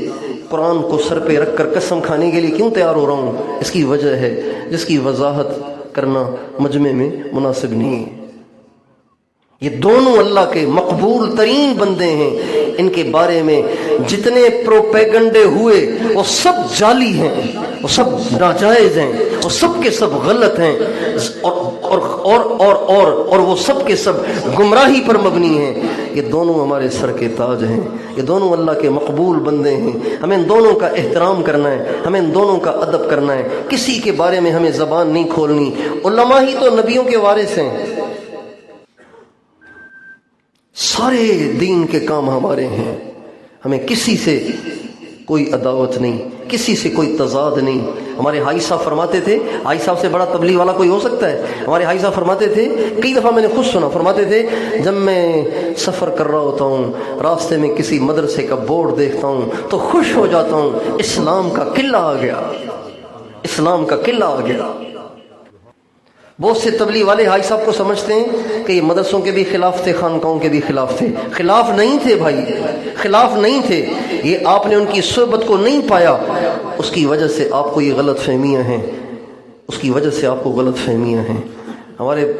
قرآن کو سر پہ رکھ کر قسم کھانے کے لیے کیوں تیار ہو رہا ہوں, اس کی وجہ ہے جس کی وضاحت کرنا مجمع میں مناسب نہیں ہے. یہ دونوں اللہ کے مقبول ترین بندے ہیں. ان کے بارے میں جتنے پروپیگنڈے ہوئے وہ سب جعلی ہیں, وہ سب ناجائز ہیں, وہ سب کے سب غلط ہیں, اور وہ سب کے سب گمراہی پر مبنی ہیں. یہ دونوں ہمارے سر کے تاج ہیں, یہ دونوں اللہ کے مقبول بندے ہیں. ہمیں ان دونوں کا احترام کرنا ہے, ہمیں ان دونوں کا ادب کرنا ہے. کسی کے بارے میں ہمیں زبان نہیں کھولنی. علماء ہی تو نبیوں کے وارث ہیں. سارے دین کے کام ہمارے ہیں. ہمیں کسی سے کوئی عداوت نہیں, کسی سے کوئی تضاد نہیں. ہمارے حاجی صاحب فرماتے تھے, حاجی صاحب سے بڑا تبلیغ والا کوئی ہو سکتا ہے؟ ہمارے حاجی صاحب فرماتے تھے, کئی دفعہ میں نے خود سنا, فرماتے تھے جب میں سفر کر رہا ہوتا ہوں, راستے میں کسی مدرسے کا بورڈ دیکھتا ہوں تو خوش ہو جاتا ہوں, اسلام کا قلعہ آ گیا, اسلام کا قلعہ آ گیا. بہت سے تبلیغ والے حاجی صاحب کو سمجھتے ہیں کہ یہ مدرسوں کے بھی خلاف تھے, خانقاہوں کے بھی خلاف تھے. خلاف نہیں تھے بھائی, خلاف نہیں تھے. یہ آپ نے ان کی صحبت کو نہیں پایا, اس کی وجہ سے آپ کو یہ غلط فہمیاں ہیں, اس کی وجہ سے آپ کو غلط فہمیاں ہیں. ہمارے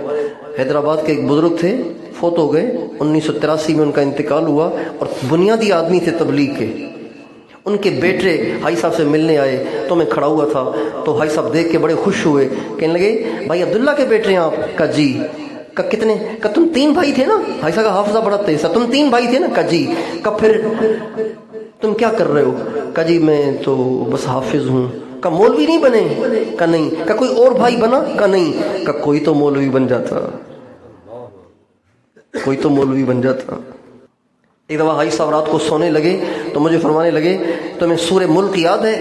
حیدرآباد کے ایک بزرگ تھے, فوت ہو گئے, 1983 میں ان کا انتقال ہوا, اور بنیادی آدمی تھے تبلیغ کے. ان کے بیٹے حاجی صاحب سے ملنے آئے تو میں کھڑا ہوا تھا, تو حاجی صاحب دیکھ کے بڑے خوش ہوئے, کہنے لگے بھائی عبداللہ کے بیٹے ہیں آپ؟ کہا جی. کہا کتنے؟ کہا تم 3 بھائی تھے نا. حاجی صاحب کا حافظہ بڑا تیز تھا. تم 3 بھائی تھے نا؟ کہا جی. کہا پھر تم کیا کر رہے ہو؟ کہا جی میں تو بس حافظ ہوں. کہا مولوی نہیں بنے؟ کہا نہیں. کہا کوئی اور بھائی بنا؟ کہا نہیں. کہا کوئی تو مولوی بن جاتا, کوئی تو مولوی بن جاتا. ایک دفعہ حاجی صاحب رات کو سونے لگے تو مجھے فرمانے لگے تمہیں سورہ ملک یاد ہے؟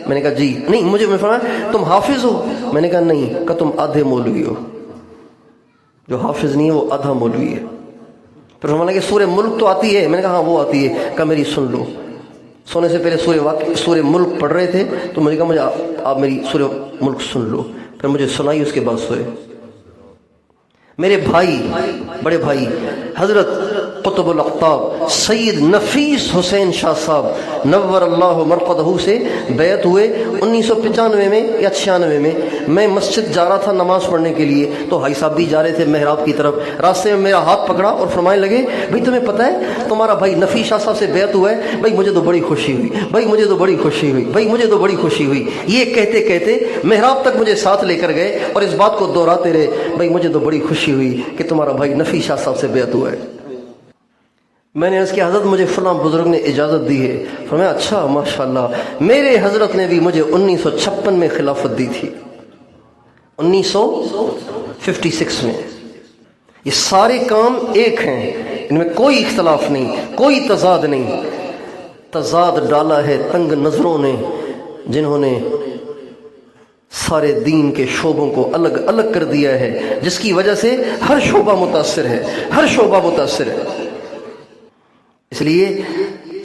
میں نے کہا جی. نہیں، مجھے فرمایا تم حافظ ہو؟ میں نے کہا نہیں. کہا تم آدھے مولوی ہو. جو حافظ نہیں ہے وہ آدھا مولوی ہے. پھر فرمانے لگے سورہ ملک تو آتی ہے؟ میں نے کہا ہاں وہ آتی ہے. کہا میری سن لو. سونے سے پہلے سورہ ملک پڑھ رہے تھے تو مجھے کہا آپ میری سورہ ملک سن لو. پھر مجھے سنائی، اس کے بعد سوئے. میرے بھائی، بڑے بھائی حضرت قطب الاقطاب سید نفیس حسین شاہ صاحب نور اللہ مرقدہ سے بیعت ہوئے 1995 میں یا 96 میں. میں مسجد جا رہا تھا نماز پڑھنے کے لیے، تو حاجی صاحب بھی جا رہے تھے محراب کی طرف. راستے میں میرا ہاتھ پکڑا اور فرمانے لگے بھائی تمہیں پتہ ہے تمہارا بھائی نفیس شاہ صاحب سے بیعت ہوا ہے؟ بھائی مجھے تو بڑی خوشی ہوئی، بھائی مجھے تو بڑی خوشی ہوئی، بھائی مجھے تو بڑی خوشی ہوئی. یہ کہتے کہتے محراب تک مجھے ساتھ لے کر گئے اور اس بات کو دہراتے رہے بھائی مجھے تو بڑی خوشی ہوئی کہ تمہارا بھائی نفیس شاہ صاحب سے بیعت ہوا ہے. میں نے اس کی حضرت مجھے فلاں بزرگ نے اجازت دی ہے. فرمایا اچھا ماشاءاللہ. میرے حضرت نے بھی مجھے 1956 میں خلافت دی تھی، 1956 میں. یہ سارے کام ایک ہیں، ان میں کوئی اختلاف نہیں، کوئی تضاد نہیں. تضاد ڈالا ہے تنگ نظروں نے، جنہوں نے سارے دین کے شعبوں کو الگ الگ کر دیا ہے، جس کی وجہ سے ہر شعبہ متاثر ہے، ہر شعبہ متاثر ہے. اس لیے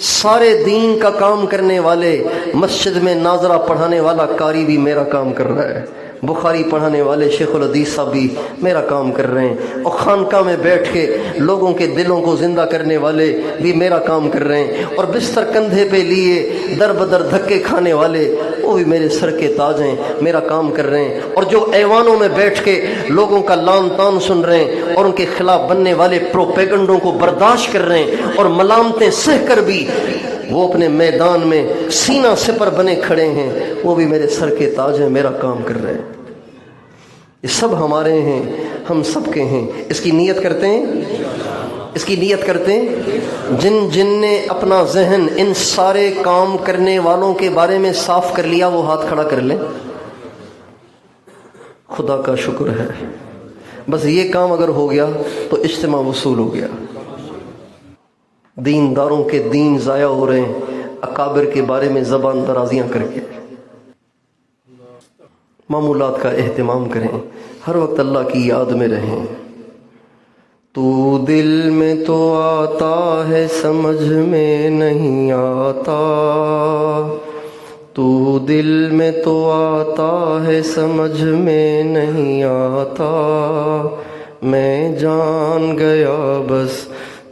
سارے دین کا کام کرنے والے، مسجد میں ناظرہ پڑھانے والا قاری بھی میرا کام کر رہا ہے، بخاری پڑھانے والے شیخ الحدیث صاحب بھی میرا کام کر رہے ہیں، اور خانقاہ میں بیٹھ کے لوگوں کے دلوں کو زندہ کرنے والے بھی میرا کام کر رہے ہیں، اور بستر کندھے پہ لیے در بدر دھکے کھانے والے وہ بھی میرے سر کے تاج ہیں، میرا کام کر رہے ہیں. اور جو ایوانوں میں بیٹھ کے لوگوں کا لان تان سن رہے ہیں اور ان کے خلاف بننے والے پروپیگنڈوں کو برداشت کر رہے ہیں اور ملامتیں سہ کر بھی وہ اپنے میدان میں سینہ سپر بنے کھڑے ہیں، وہ بھی میرے سر کے تاج ہیں، میرا کام کر رہے ہیں. یہ سب ہمارے ہیں، ہم سب کے ہیں. اس کی نیت کرتے ہیں، اس کی نیت کرتے ہیں. جن نے اپنا ذہن ان سارے کام کرنے والوں کے بارے میں صاف کر لیا وہ ہاتھ کھڑا کر لیں. خدا کا شکر ہے، بس یہ کام اگر ہو گیا تو اجتماع وصول ہو گیا. دینداروں کے دین ضائع ہو رہے ہیں اکابر کے بارے میں زبان درازیاں کر کے. معمولات کا اہتمام کریں، ہر وقت اللہ کی یاد میں رہیں. تو دل میں تو آتا ہے سمجھ میں نہیں آتا، تو دل میں تو آتا ہے سمجھ میں نہیں آتا. میں جان گیا بس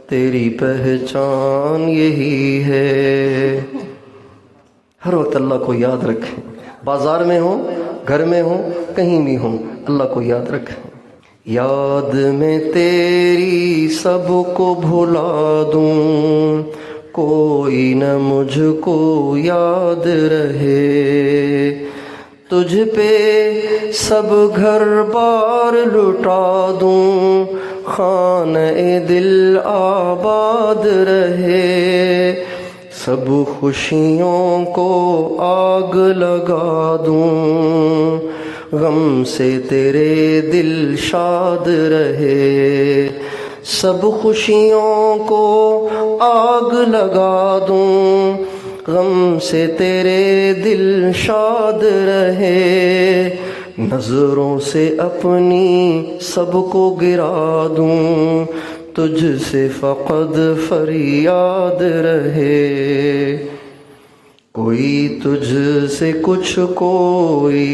تیری پہچان یہی ہے. ہر وقت اللہ کو یاد رکھیں، بازار میں ہوں، گھر میں ہوں، کہیں بھی ہوں، اللہ کو یاد رکھیں. یاد میں تیری سب کو بھلا دوں، کوئی نہ مجھ کو یاد رہے. تجھ پہ سب گھر بار لٹا دوں، خانہ دل آباد رہے. سب خوشیوں کو آگ لگا دوں، غم سے تیرے دل شاد رہے. سب خوشیوں کو آگ لگا دوں، غم سے تیرے دل شاد رہے. نظروں سے اپنی سب کو گرا دوں، تجھ سے فقط فریاد رہے. کوئی تجھ سے کچھ، کوئی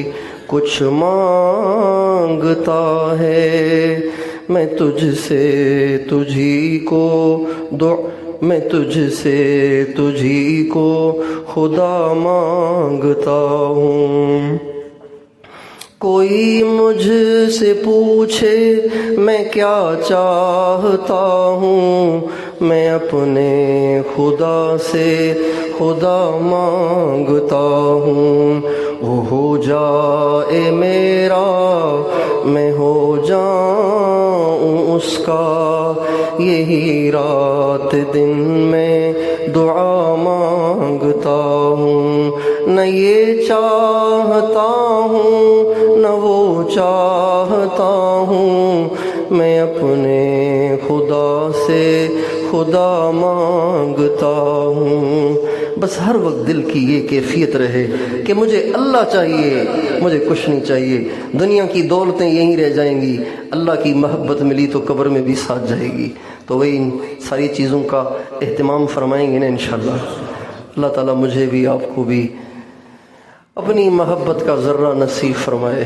کچھ مانگتا ہے، میں تجھ سے تجھی کو میں تجھ سے تجھی کو خدا مانگتا ہوں. کوئی مجھ سے پوچھے میں کیا چاہتا ہوں، میں اپنے خدا سے خدا مانگتا ہوں. وہ ہو جائے میرا، میں ہو جاؤں اس کا، یہی رات دن میں دعا مانگتا ہوں. نہ یہ چاہتا ہوں نہ وہ چاہتا ہوں، میں اپنے خدا سے خدا مانگتا ہوں. بس ہر وقت دل کی یہ کیفیت رہے کہ مجھے اللہ چاہیے، مجھے کچھ نہیں چاہیے. دنیا کی دولتیں یہیں رہ جائیں گی، اللہ کی محبت ملی تو قبر میں بھی ساتھ جائے گی. تو وہی ان ساری چیزوں کا اہتمام فرمائیں گے نا انشاءاللہ. اللہ تعالیٰ مجھے بھی آپ کو بھی اپنی محبت کا ذرہ نصیب فرمائے.